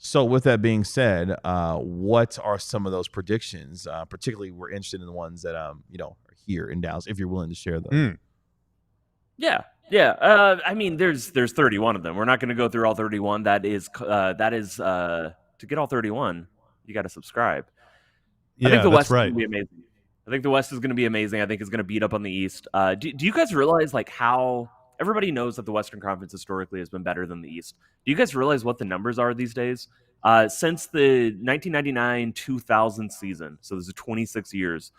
So with that being said, what are some of those predictions? Particularly, we're interested in the ones that are here in Dallas. If you're willing to share them. Yeah. I mean, there's 31 of them. We're not going to go through all 31. That is to get all 31, you got to subscribe. Yeah, I think the that's West is right. going to be amazing. I think the West is going to be amazing. I think it's going to beat up on the East. Do you guys realize like how everybody knows that the Western Conference historically has been better than the East. Do you guys realize what the numbers are these days? Since the 1999-2000 season, so this is 26 years,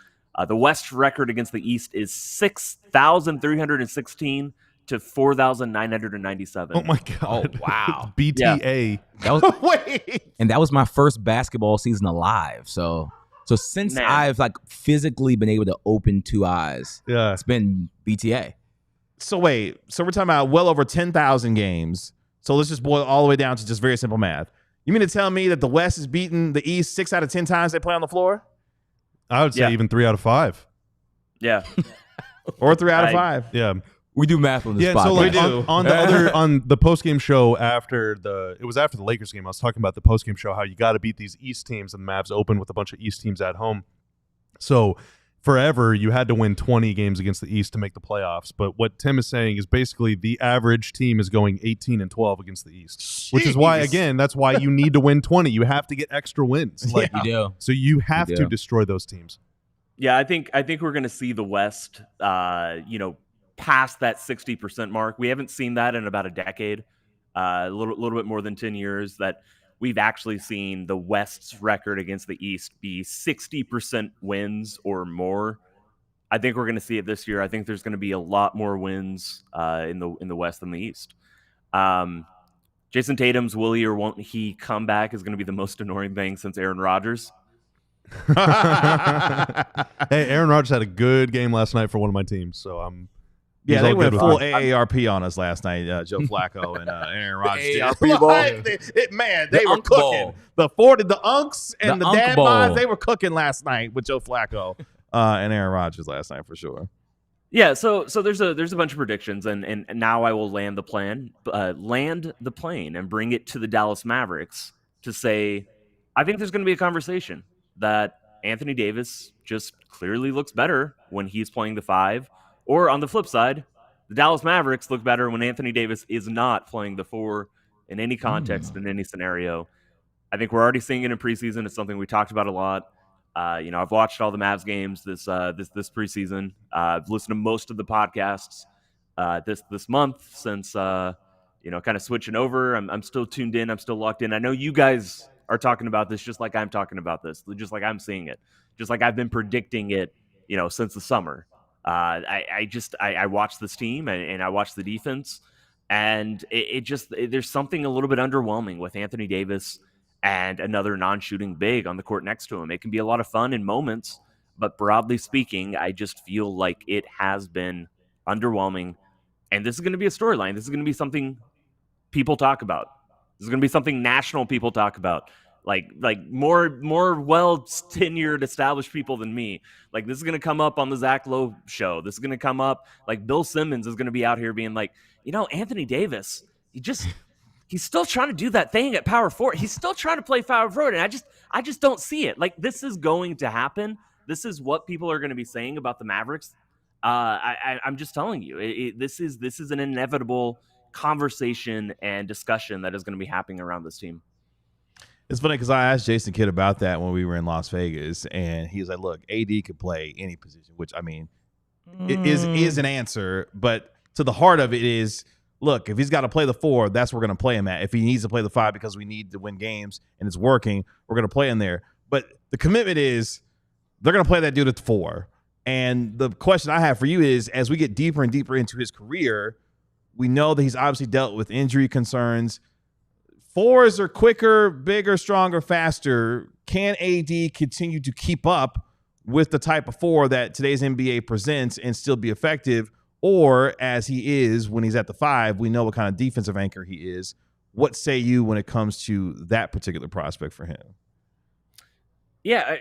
the West record against the East is 6,316 to 4,997. Oh my God! Oh, wow. BTA. That was Wait. and that was my first basketball season alive. So since Man. I've like physically been able to open two eyes, Yeah. it's been BTA. So wait. So we're talking about well over 10,000 games. So let's just boil it all the way down to just very simple math. You mean to tell me that the West is beating the East 6 out of 10 times they play on the floor? I would say Yeah. even 3 out of 5. Yeah. Or 3 out of I- 5? Yeah. We do math on this Yeah, podcast. so like We do. on the post game show after the Lakers game, I was talking about the post game show how you got to beat these East teams, and the Mavs open with a bunch of East teams at home. So forever you had to win 20 games against the East to make the playoffs. But what Tim is saying is basically the average team is going 18-12 against the East, which is why that's why you need to win 20. You have to get extra wins. Like You do. so you have You to do. destroy those teams. Yeah, I think we're going to see the West, past that 60% mark. We haven't seen that in about a decade, a little bit more than 10 years. That we've actually seen the West's record against the East be 60% wins or more. I think we're going to see it this year. I think there's going to be a lot more wins in the West than the East. Jason Tatum's will he or won't he come back is going to be the most annoying thing since Aaron Rodgers. Hey, Aaron Rodgers had a good game last night for one of my teams, so Yeah, he's they all went good with full me. AARP on us last night. Joe Flacco and Aaron Rodgers. did. AARP ball. Like, they The were Unk cooking. Ball. The Unks and The the Unk Dad Ball. Mods, they were cooking last night with Joe Flacco and Aaron Rodgers last night for sure. Yeah, so there's a bunch of predictions, and now I will land the plane and bring it to the Dallas Mavericks to say, I think there's going to be a conversation that Anthony Davis just clearly looks better when he's playing the 5, or on the flip side, the Dallas Mavericks look better when Anthony Davis is not playing the 4 in any context, in any scenario. I think we're already seeing it in preseason. It's something we talked about a lot. I've watched all the Mavs games this preseason. I've listened to most of the podcasts this month since kind of switching over. I'm still tuned in. I'm still locked in. I know you guys are talking about this just like I'm talking about this, just like I'm seeing it, just like I've been predicting it, since the summer. I watch this team and I watch the defense, and there's something a little bit underwhelming with Anthony Davis and another non-shooting big on the court next to him. It can be a lot of fun in moments, but broadly speaking, I just feel like it has been underwhelming. And this is going to be a storyline. This is going to be something people talk about. This is going to be something national people talk about. Like more well-tenured, established people than me. Like, this is going to come up on the Zach Lowe show. This is going to come up, like, Bill Simmons is going to be out here being like, Anthony Davis, he's still trying to do that thing at power forward. He's still trying to play power forward, and I just don't see it. Like, this is going to happen. This is what people are going to be saying about the Mavericks. I'm just telling you, this is an inevitable conversation and discussion that is going to be happening around this team. It's funny because I asked Jason Kidd about that when we were in Las Vegas, and he was like, "Look, AD could play any position," which, I mean, it is an answer, but to the heart of it is, look, if he's got to play the 4, that's where we're going to play him at. If he needs to play the 5 because we need to win games and it's working, we're going to play him there. But the commitment is they're going to play that dude at the 4. And the question I have for you is, as we get deeper and deeper into his career, we know that he's obviously dealt with injury concerns. 4s are quicker, bigger, stronger, faster. Can AD continue to keep up with the type of 4 that today's NBA presents and still be effective? Or, as he is when he's at the 5, we know what kind of defensive anchor he is. What say you when it comes to that particular prospect for him? Yeah,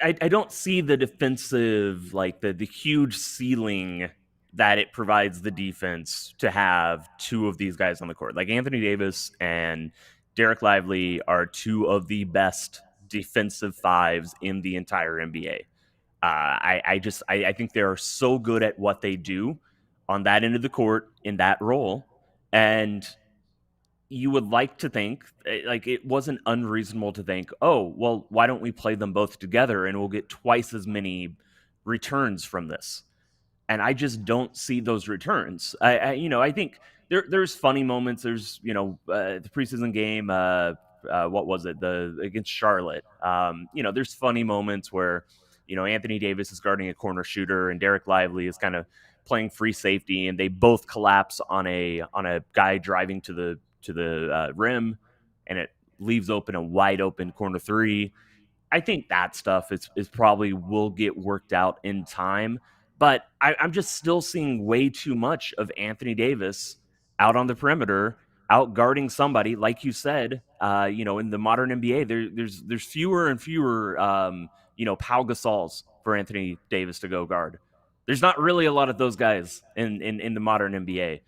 I don't see the defensive, like the huge ceiling that it provides the defense to have 2 of these guys on the court. Like, Anthony Davis and Derek Lively are 2 of the best defensive 5s in the entire NBA. I think they're so good at what they do on that end of the court in that role. And you would like to think, like, it wasn't unreasonable to think, oh, well, why don't we play them both together and we'll get twice as many returns from this? and I just don't see those returns. I think there's funny moments. There's the preseason game. What was it? Against Charlotte. There's funny moments where Anthony Davis is guarding a corner shooter and Derek Lively is kind of playing free safety, and they both collapse on a guy driving to the rim, and it leaves open a wide open corner three. I think that stuff is probably will get worked out in time, but I'm just still seeing way too much of Anthony Davis out on the perimeter, out guarding somebody. Like you said, in the modern NBA, there's fewer and fewer, Pau Gasols for Anthony Davis to go guard. There's not really a lot of those guys in the modern NBA.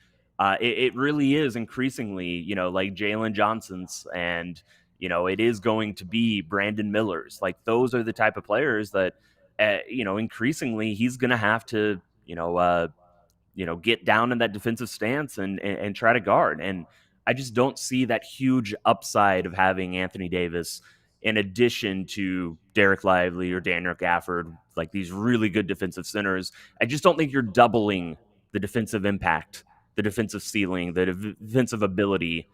It really is increasingly, like Jalen Johnson's, and it is going to be Brandon Miller's. Like, those are the type of players that, increasingly he's going to have to, get down in that defensive stance and try to guard. And I just don't see that huge upside of having Anthony Davis in addition to Derek Lively or Daniel Gafford, like these really good defensive centers. I just don't think you're doubling the defensive impact, the defensive ceiling, the defensive ability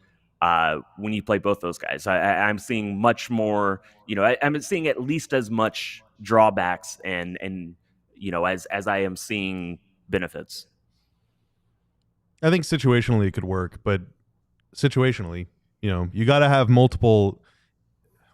when you play both those guys. I'm seeing much more, I'm seeing at least as much drawbacks and as I am seeing benefits. I think situationally it could work, but situationally, you got to have multiple,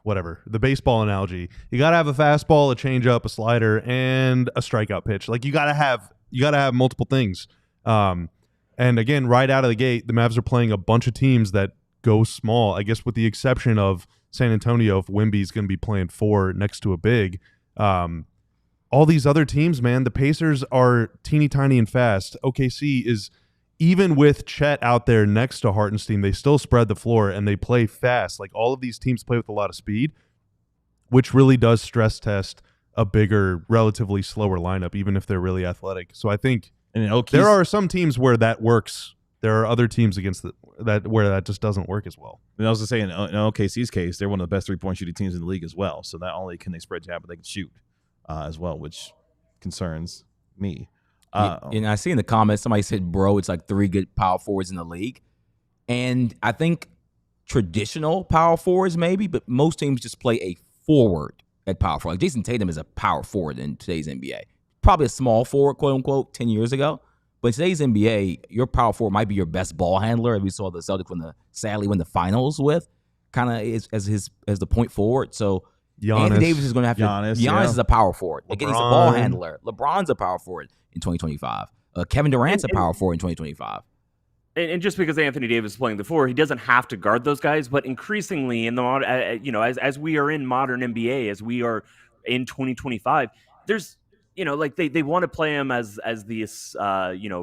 whatever, the baseball analogy. You got to have a fastball, a changeup, a slider, and a strikeout pitch. Like, you got to have multiple things. And again, right out of the gate, the Mavs are playing a bunch of teams that go small, I guess, with the exception of San Antonio, if Wemby's going to be playing 4 next to a big. All these other teams, man, the Pacers are teeny tiny and fast. OKC is, even with Chet out there next to Hartenstein, they still spread the floor and they play fast. Like, all of these teams play with a lot of speed, which really does stress test a bigger, relatively slower lineup, even if they're really athletic. So I think there are some teams where that works. There are other teams against that where that just doesn't work as well. And I was going to say, in OKC's case, they're one of the best three-point shooting teams in the league as well. So not only can they spread jab, but they can shoot as well, which concerns me. And I see in the comments, somebody said, bro, it's like 3 good power forwards in the league. And I think traditional power forwards maybe, but most teams just play a forward at power forward. Like, Jason Tatum is a power forward in today's NBA. Probably a small forward, quote unquote, 10 years ago. But in today's NBA, your power forward might be your best ball handler. We saw the Celtics sadly win the finals with, kind of as the point forward. So Giannis. Anthony Davis is going to have to. Giannis is a power forward. Again, he's a ball handler. LeBron's a power forward in 2025. Kevin Durant's a power forward in 2025. And just because Anthony Davis is playing the 4, he doesn't have to guard those guys. But increasingly in the as we are in modern NBA, as we are in 2025, there's they want to play him as this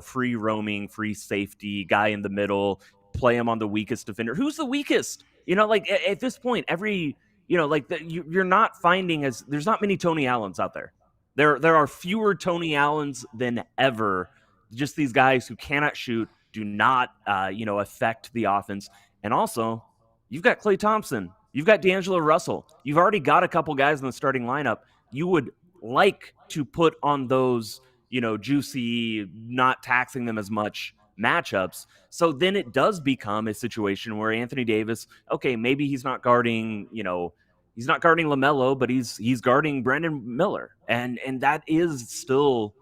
free roaming, free safety guy in the middle. Play him on the weakest defender. Who's the weakest? At this point, every you're not finding there's not many Tony Allens out there. There are fewer Tony Allens than ever. Just these guys who cannot shoot, do not affect the offense. And also, you've got Klay Thompson, you've got D'Angelo Russell, you've already got a couple guys in the starting lineup. You would like to put on those juicy, not taxing them as much matchups. So then it does become a situation where Anthony Davis, okay, maybe he's not guarding LaMelo, but he's guarding Brandon Miller, and that is still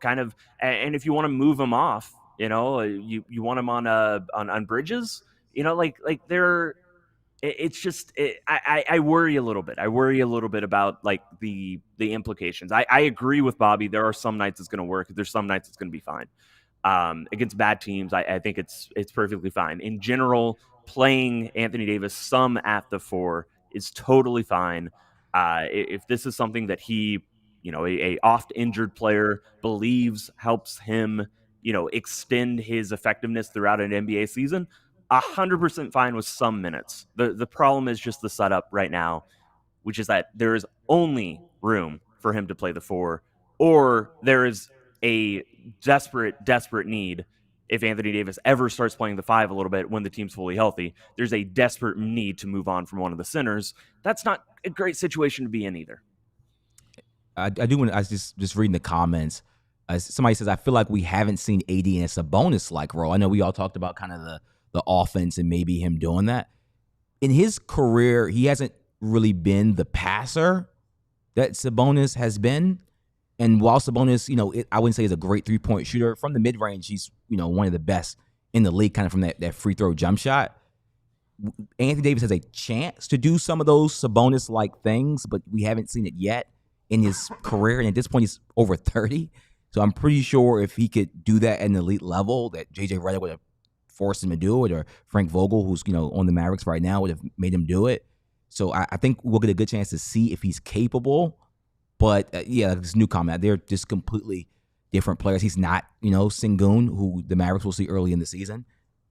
kind of. And if you want to move him off, you want him on Bridges, they're. It's just I worry a little bit. I worry a little bit about like the implications. I agree with Bobby. There are some nights it's going to work. There's some nights it's going to be fine. Against bad teams, I think it's perfectly fine. In general, playing Anthony Davis some at the 4 is totally fine. If this is something that he, a oft injured player believes helps him, extend his effectiveness throughout an NBA season, 100% fine with some minutes. The problem is just the setup right now, which is that there is only room for him to play the 4, or there is a desperate need. If Anthony Davis ever starts playing the 5 a little bit when the team's fully healthy, there's a desperate need to move on from one of the centers. That's not a great situation to be in either. I do want to, I was just reading the comments. Somebody says, I feel like we haven't seen AD in a Sabonis-like role. I know we all talked about kind of the offense and maybe him doing that. In his career, he hasn't really been the passer that Sabonis has been. And while Sabonis, I wouldn't say he's a great three-point shooter. From the mid-range, he's, one of the best in the league kind of from that free throw jump shot. Anthony Davis has a chance to do some of those Sabonis-like things, but we haven't seen it yet in his career. And at this point, he's over 30. So I'm pretty sure if he could do that at an elite level, that J.J. Redick would have forced him to do it, or Frank Vogel, who's on the Mavericks right now, would have made him do it. So I think we'll get a good chance to see if he's capable. But this new comment, they're just completely different players. He's not, Sengun, who the Mavericks will see early in the season.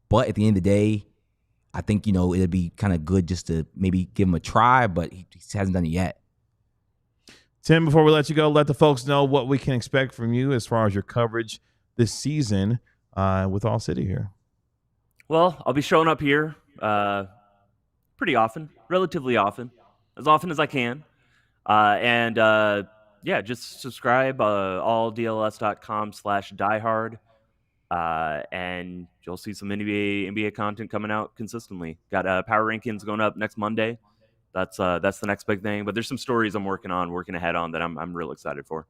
But at the end of the day, I think, it'd be kind of good just to maybe give him a try, but he hasn't done it yet. Tim, before we let you go, let the folks know what we can expect from you as far as your coverage this season with ALLCITY here. Well, I'll be showing up here pretty often, relatively often as I can. Just subscribe, alldls.com/diehard, and you'll see some NBA content coming out consistently. Got power rankings going up next Monday. That's the next big thing. But there's some stories I'm working ahead on that I'm real excited for.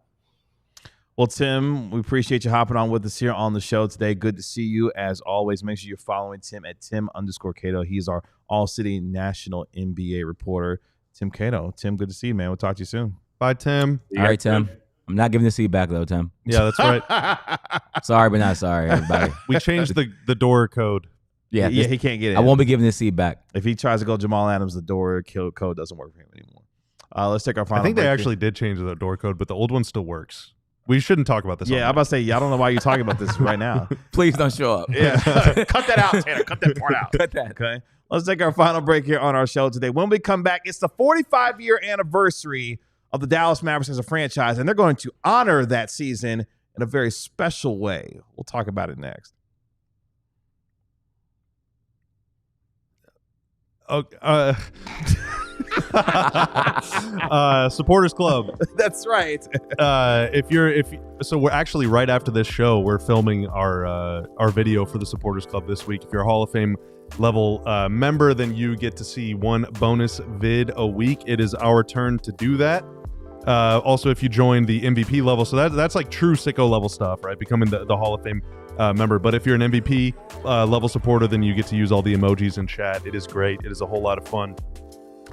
Well, Tim, we appreciate you hopping on with us here on the show today. Good to see you as always. Make sure you're following Tim at Tim_Cato. He's our ALLCITY national NBA reporter. Tim Cato. Tim, good to see you, man. We'll talk to you soon. Bye, Tim. All right, Tim. I'm not giving the seat back, though, Tim. Yeah, that's right. Sorry, but not sorry, everybody. We changed the door code. Yeah, he can't get it. I won't be giving the seat back. If he tries to go Jamal Adams, the door code doesn't work for him anymore. Let's take our final I think they break actually did change the door code, but the old one still works. We shouldn't talk about this. Yeah, I'm about to say, I don't know why you're talking about this right now. Please don't show up. Yeah. Cut that out, Tanner. Cut that part out. Cut that. Okay. Let's take our final break here on our show today. When we come back, it's the 45-year anniversary of the Dallas Mavericks as a franchise, and they're going to honor that season in a very special way. We'll talk about it next. Supporters Club. That's right. So we're actually right after this show, we're filming our video for the Supporters Club this week. If you're a Hall of Fame level member, then you get to see one bonus vid a week. It is our turn to do that. Also, if you join the MVP level, so that's like true sicko level stuff, right? Becoming the Hall of Fame member. But if you're an MVP level supporter, then you get to use all the emojis in chat. It is great. It is a whole lot of fun.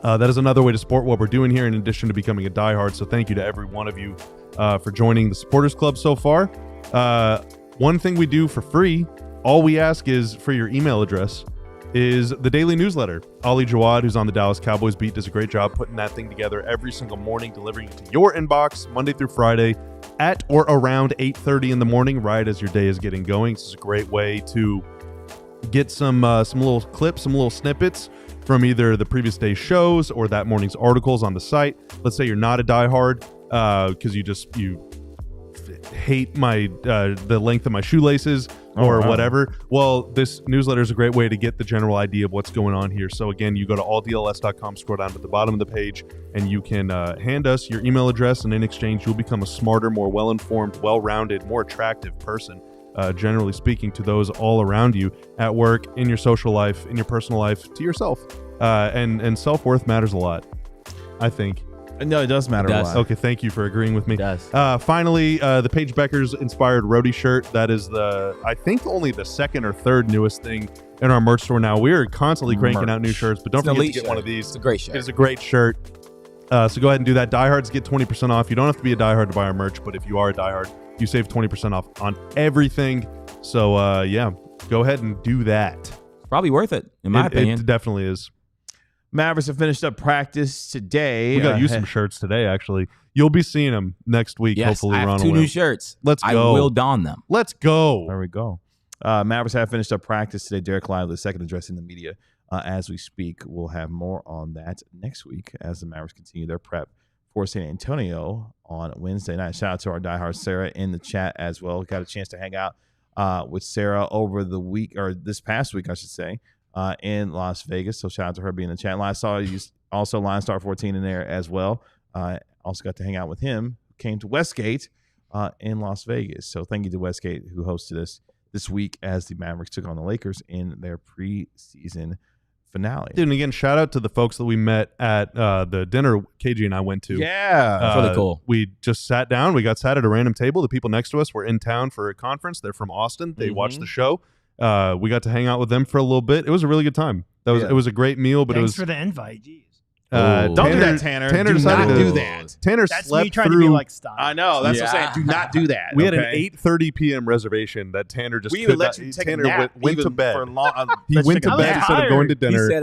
That is another way to support what we're doing here in addition to becoming a diehard. So thank you to every one of you for joining the Supporters Club so far. One thing we do for free, all we ask is for your email address, is the daily newsletter. Ali Jawad, who's on the Dallas Cowboys beat, does a great job putting that thing together every single morning, delivering it to your inbox Monday through Friday at or around 8:30 in the morning, right as your day is getting going. This is a great way to get some little clips, some little snippets from either the previous day's shows or that morning's articles on the site. Let's say you're not a diehard because you hate the length of my shoelaces or whatever. Well, this newsletter is a great way to get the general idea of what's going on here. So again, you go to alldls.com, scroll down to the bottom of the page, and you can hand us your email address, and in exchange, you'll become a smarter, more well-informed, well-rounded, more attractive person. Generally speaking, to those all around you at work, in your social life, in your personal life, to yourself. And self-worth matters a lot, I think. No, it does matter a lot. Okay, thank you for agreeing with me. It does. Finally, the Paige Beckers inspired roadie shirt. That is I think only the second or third newest thing in our merch store now. We are constantly cranking out new shirts, but don't forget to get one of these. It's a great shirt. It is a great shirt. So go ahead and do that. Diehards get 20% off. You don't have to be a diehard to buy our merch, but if you are a diehard, you save 20% off on everything. So go ahead and do that. It's probably worth it, in my opinion. It definitely is. Mavericks have finished up practice today. We got you some shirts today, actually. You'll be seeing them next week. Yes, hopefully, I have Ron two will. new shirts. Let's go. I will don them. Let's go. There we go. Mavericks have finished up practice today. Derek Lively, second addressing the media as we speak. We'll have more on that next week as the Mavericks continue their prep for San Antonio on Wednesday night. Shout out to our diehard Sarah in the chat as well. Got a chance to hang out with Sarah over the week, or this past week, I should say, in Las Vegas. So shout out to her being in the chat. I saw you also Line Star 14 in there as well. Also got to hang out with him. Came to Westgate in Las Vegas. So thank you to Westgate who hosted us this week as the Mavericks took on the Lakers in their preseason finale. Dude, and again, shout out to the folks that we met at the dinner KG and I went to. Yeah. That's really cool. We just sat down. We got sat at a random table. The people next to us were in town for a conference. They're from Austin. They watched the show. We got to hang out with them for a little bit. It was a really good time. It was a great meal, but Thanks it was for the invite. Jeez. Don't do that, Tanner. Tanner do decided not to do that. Tanner That's slept me trying through. to be like style. I know. That's what I'm saying. Do not do that. We had an okay? 8:30 p.m. reservation that Tanner just We even could let not. you take Tanner a nap. went to even bed. For long, He let's went take to a bed nap. instead of going to He dinner. said,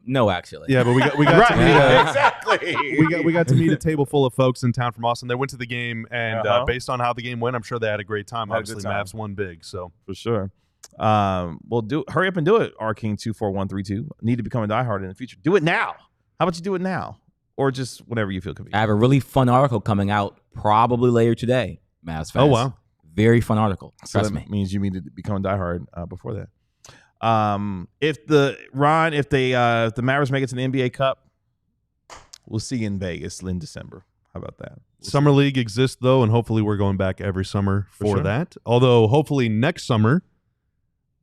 no, actually. Yeah, but we got to meet exactly. we got to meet a table full of folks in town from Austin. They went to the game, and based on how the game went, I'm sure they had a great time. Had a good Obviously, time. Mavs won big, so For sure. Well, hurry up and do it, Arking24132. Need to become a diehard in the future. Do it now. How about you do it now? Or just whenever you feel I convenient. have a really fun article coming out probably later today, Mavs fans. Oh, wow. Very fun article. So Trust that me. means you need to become a diehard before that. If the Mavericks make it to the NBA Cup, we'll see you in Vegas in December. How about that? Summer League exists though, and hopefully we're going back every summer for sure. that. Although hopefully next summer,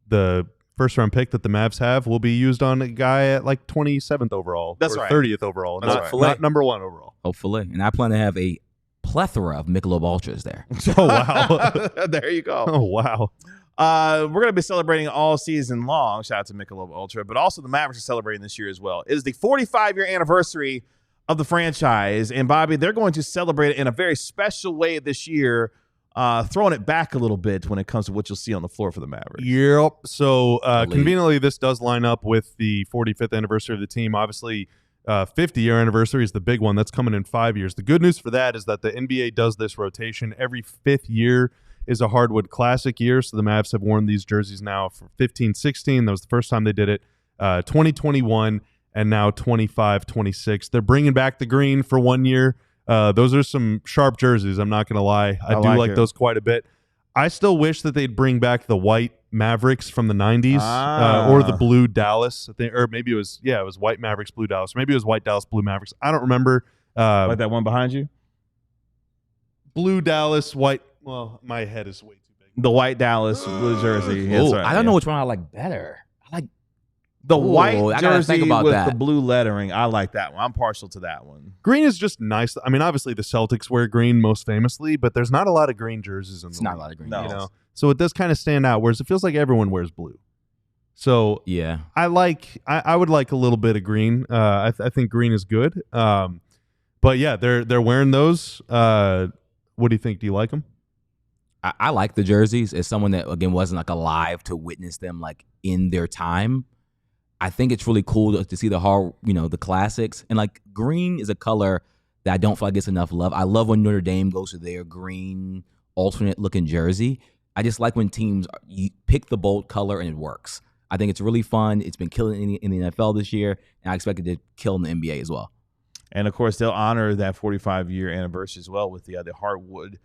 the first round pick that the Mavs have will be used on a guy at like 27th overall. That's or right. 30th overall. That's not, right. not number 1 overall. Hopefully. And I plan to have a plethora of Michelob Ultras there. Oh wow. There you go. Oh wow. We're going to be celebrating all season long. Shout out to Michelob Ultra, but also the Mavericks are celebrating this year as well. It is the 45-year anniversary of the franchise, and Bobby, they're going to celebrate it in a very special way this year, throwing it back a little bit when it comes to what you'll see on the floor for the Mavericks. Yep. So conveniently, this does line up with the 45th anniversary of the team. Obviously, 50-year anniversary is the big one. That's coming in 5 years. The good news for that is that the NBA does this rotation. Every 5th year is a hardwood classic year. So the Mavs have worn these jerseys now for 15-16. That was the first time they did it. 2021 and now 25-26. They're bringing back the green for 1 year. Those are some sharp jerseys. I'm not going to lie. I do like those quite a bit. I still wish that they'd bring back the white Mavericks from the 90s or the blue Dallas. Or maybe it was white Mavericks, blue Dallas. Maybe it was white Dallas, blue Mavericks. I don't remember. Like that one behind you? Blue Dallas, white. Well, my head is way too big. The white Dallas blue jersey. That's Oh, right, I don't know which one I like better. I like the Ooh, white I gotta jersey think about with that. the blue lettering. I like that one. I'm partial to that one. Green is just nice. I mean, obviously the Celtics wear green most famously, but there's not a lot of green jerseys in it's the not a league, lot of green. No. you know? So it does kind of stand out, whereas it feels like everyone wears blue. So Yeah. I would like a little bit of green. I think green is good. But yeah, they're wearing those. What do you think? Do you like them? I like the jerseys. As someone that, again, wasn't like alive to witness them like in their time, I think it's really cool to see the classics. And like green is a color that I don't feel like gets enough love. I love when Notre Dame goes to their green alternate looking jersey. I just like when teams you pick the bold color and it works. I think it's really fun. It's been killing in the NFL this year, and I expect it to kill in the NBA as well. And of course, they'll honor that 45-year anniversary as well with the hardwood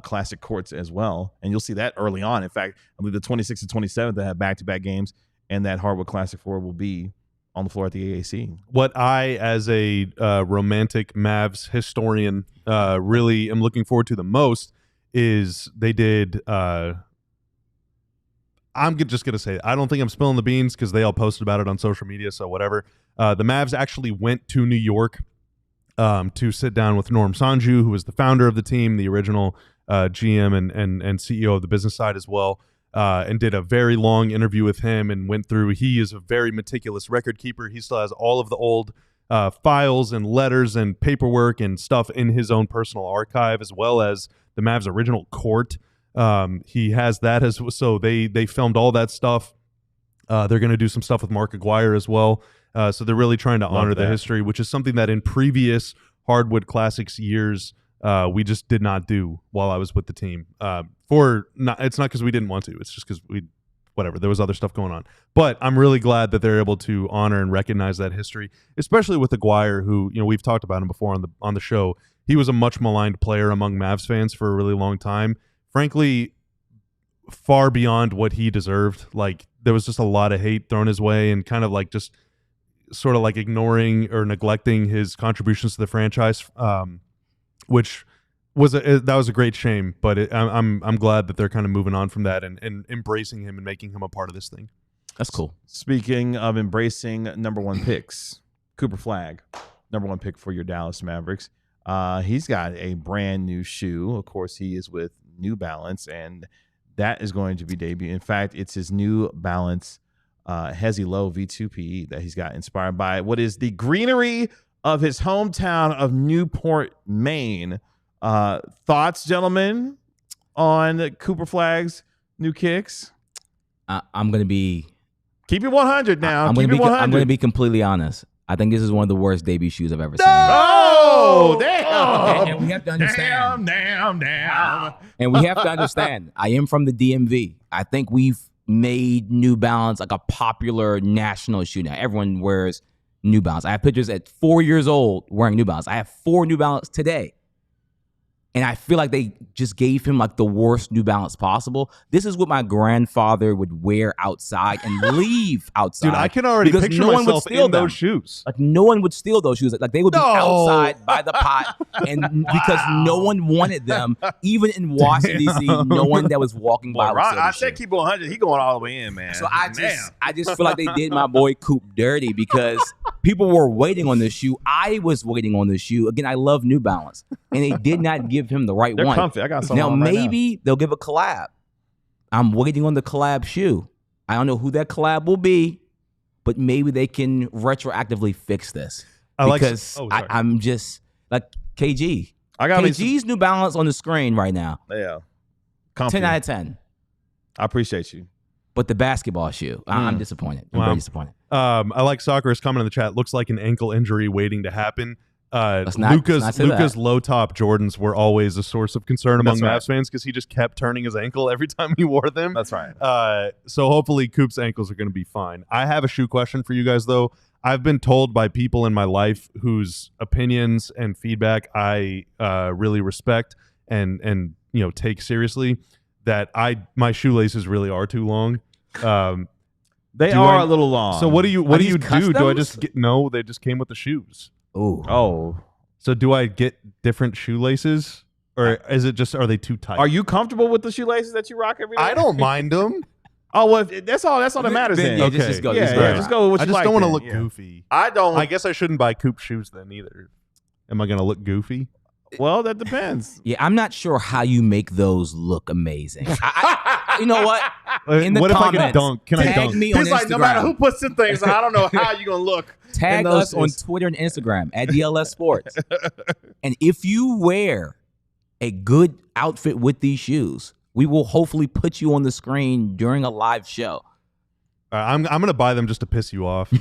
classic courts as well. And you'll see that early on. In fact, I believe the 26th and 27th they have back-to-back games, and that hardwood classic floor will be on the floor at the AAC. What I, as a romantic Mavs historian, really am looking forward to the most is they did. I'm just going to say, I don't think I'm spilling the beans because they all posted about it on social media, so whatever. The Mavs actually went to New York to sit down with Norm Sanju, who was the founder of the team, the original GM and CEO of the business side as well, and did a very long interview with him and went through. He is a very meticulous record keeper. He still has all of the old files and letters and paperwork and stuff in his own personal archive, as well as the Mavs' original court. He has that as so they filmed all that stuff. They're going to do some stuff with Mark Aguirre as well. So they're really trying to honor the history, which is something that in previous Hardwood Classics years we just did not do while I was with the team. It's not because we didn't want to. It's just because there was other stuff going on. But I'm really glad that they're able to honor and recognize that history, especially with Aguirre, who we've talked about him before on the show. He was a much maligned player among Mavs fans for a really long time. Frankly, far beyond what he deserved. Like, there was just a lot of hate thrown his way and kind of like just sort of like ignoring or neglecting his contributions to the franchise, which that was a great shame, but I'm glad that they're kind of moving on from that and embracing him and making him a part of this thing. That's cool. Speaking of embracing number one picks, Cooper Flagg, number one pick for your Dallas Mavericks. He's got a brand new shoe. Of course, he is with New Balance, and that is going to be debut. In fact, it's his New Balance Hezi Low V2 PE that he's got inspired by what is the greenery of his hometown of Newport, Maine. Thoughts, gentlemen, on Cooper Flagg's new kicks? I'm going to be... Keep it 100 now. I'm going to be completely honest. I think this is one of the worst debut shoes I've ever seen. Oh, damn. And we have to understand. Damn. And we have to understand, I am from the DMV. I think we've made New Balance like a popular national shoe now. Everyone wears New Balance. I have pictures at 4 years old wearing New Balance. I have 4 New Balance today. And I feel like they just gave him like the worst New Balance possible. This is what my grandfather would wear outside and leave outside. Dude, I can already picture myself in those shoes. Like no one would steal those shoes. Like they would be outside by the pot, and because no one wanted them, even in Washington D.C., no one that was walking by. I said keep it 100. He going all the way in, man. So I just feel like they did my boy Coop dirty because people were waiting on this shoe. I was waiting on this shoe. Again, I love New Balance, and they did not give him the right They're one. Comfy. I got some now on right maybe they'll give a collab. I'm waiting on the collab shoe. I don't know who that collab will be, but maybe they can retroactively fix this. I'm just like KG. I got KG's New Balance on the screen right now. Yeah, comfy. 10 out of 10. I appreciate you. But the basketball shoe, I'm disappointed. I'm very disappointed. I like Soccer's comment in the chat. Looks like an ankle injury waiting to happen. Luka's low top Jordans were always a source of concern among Mavs fans because he just kept turning his ankle every time he wore them. That's right. So hopefully Coop's ankles are going to be fine. I have a shoe question for you guys though. I've been told by people in my life whose opinions and feedback I really respect and take seriously that my shoelaces really are too long. They are a little long. So what do you do? Do I just get no? They just came with the shoes. Oh. So do I get different shoelaces, or is it just are they too tight? Are you comfortable with the shoelaces that you rock every day? I don't mind them. Oh well, that's all that matters then. Yeah, just go. Just go with what you like. I just don't want to look goofy. I guess I shouldn't buy Coop shoes then either. Am I going to look goofy? Well, that depends. Yeah, I'm not sure how you make those look amazing. You know what? In the comments, if I can dunk? Can I dunk? Me on Instagram. Like, no matter who puts in things, I don't know how you're going to look. Tag us on Twitter and Instagram at DLS Sports. And if you wear a good outfit with these shoes, we will hopefully put you on the screen during a live show. I'm going to buy them just to piss you off.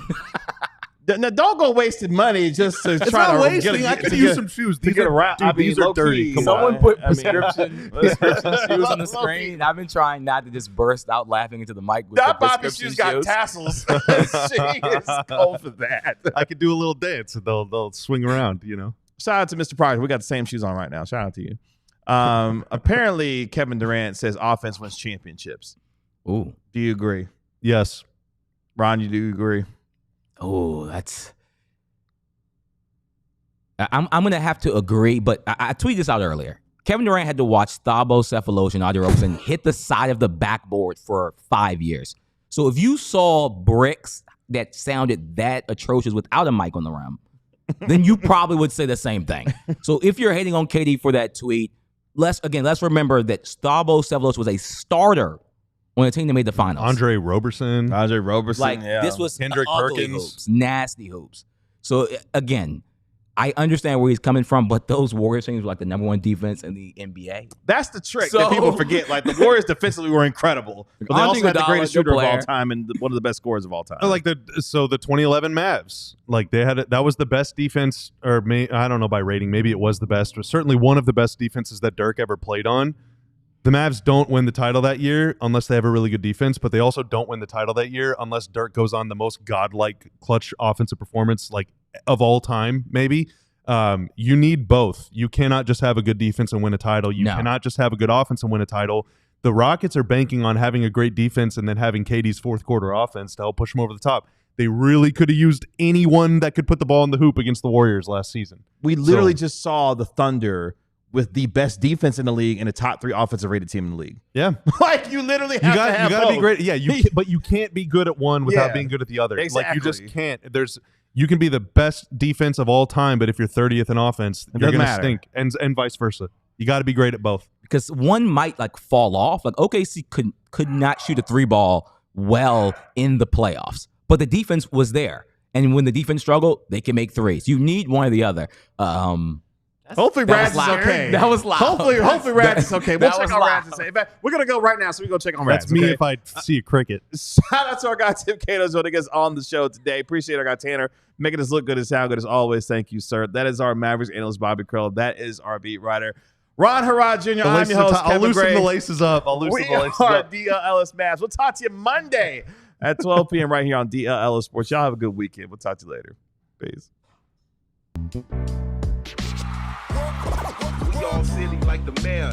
Now, don't go wasting money just to try to wasting. I could use some shoes. These are dirty. Someone put prescription shoes on the screen. I've been trying not to just burst out laughing into the mic with that the Bobby shoes got tassels. She is cold for that. I could do a little dance and they'll swing around, Shout out to Mr. Proctor. We got the same shoes on right now. Shout out to you. Apparently, Kevin Durant says offense wins championships. Ooh. Do you agree? Yes. Ron, you do agree? Oh, I'm going to have to agree, but I tweeted this out earlier. Kevin Durant had to watch Thabo Sefolosha and Andre Roberson hit the side of the backboard for 5 years. So if you saw bricks that sounded that atrocious without a mic on the rim, then you probably would say the same thing. So if you're hating on KD for that tweet, let's remember that Thabo Sefolosha was a starter on a team that made the finals. Andre Roberson. This was Kendrick ugly Perkins. Hoops, nasty hoops. So again, I understand where he's coming from, but those Warriors teams were like the #1 defense in the NBA. That's the trick that people forget. Like the Warriors defensively were incredible, but they also had the greatest shooter of all time and one of the best scorers of all time. Like the 2011 Mavs, like they had that was the best defense, or I don't know by rating, maybe it was the best, but certainly one of the best defenses that Dirk ever played on. The Mavs don't win the title that year unless they have a really good defense, but they also don't win the title that year unless Dirk goes on the most godlike clutch offensive performance like of all time, maybe. You need both. You cannot just have a good defense and win a title. You cannot just have a good offense and win a title. The Rockets are banking on having a great defense and then having KD's fourth quarter offense to help push them over the top. They really could have used anyone that could put the ball in the hoop against the Warriors last season. We literally just saw the Thunder with the best defense in the league and a top 3 offensive rated team in the league. Yeah. Like, you literally have to have you gotta both. be great. Yeah, but you can't be good at one without being good at the other. Exactly. Like, you just can't. You can be the best defense of all time, but if you're 30th in offense, you're going to stink, and vice versa. You got to be great at both. Because one might like fall off. Like OKC could not shoot a 3-ball well in the playoffs, but the defense was there. And when the defense struggled, they can make threes. You need one or the other. Hopefully Rad's is okay. That was loud. Hopefully Rad's is okay. We'll check on Rad's. In fact, we're going to go right now, so we go check on Rad's. That's me if I see a cricket. Shout out to our guy Tim Cato joining us on the show today. Appreciate our guy Tanner making us look good and sound good as always. Thank you, sir. That is our Mavericks analyst, Bobby Curl. That is our beat writer, Ron Harrod Jr. I'm your host, I'll loosen the laces up. We are DLLS Mavs. We'll talk to you Monday at 12 p.m. right here on DLLS Sports. Y'all have a good weekend. We'll talk to you later. Peace. We all silly like the mayor.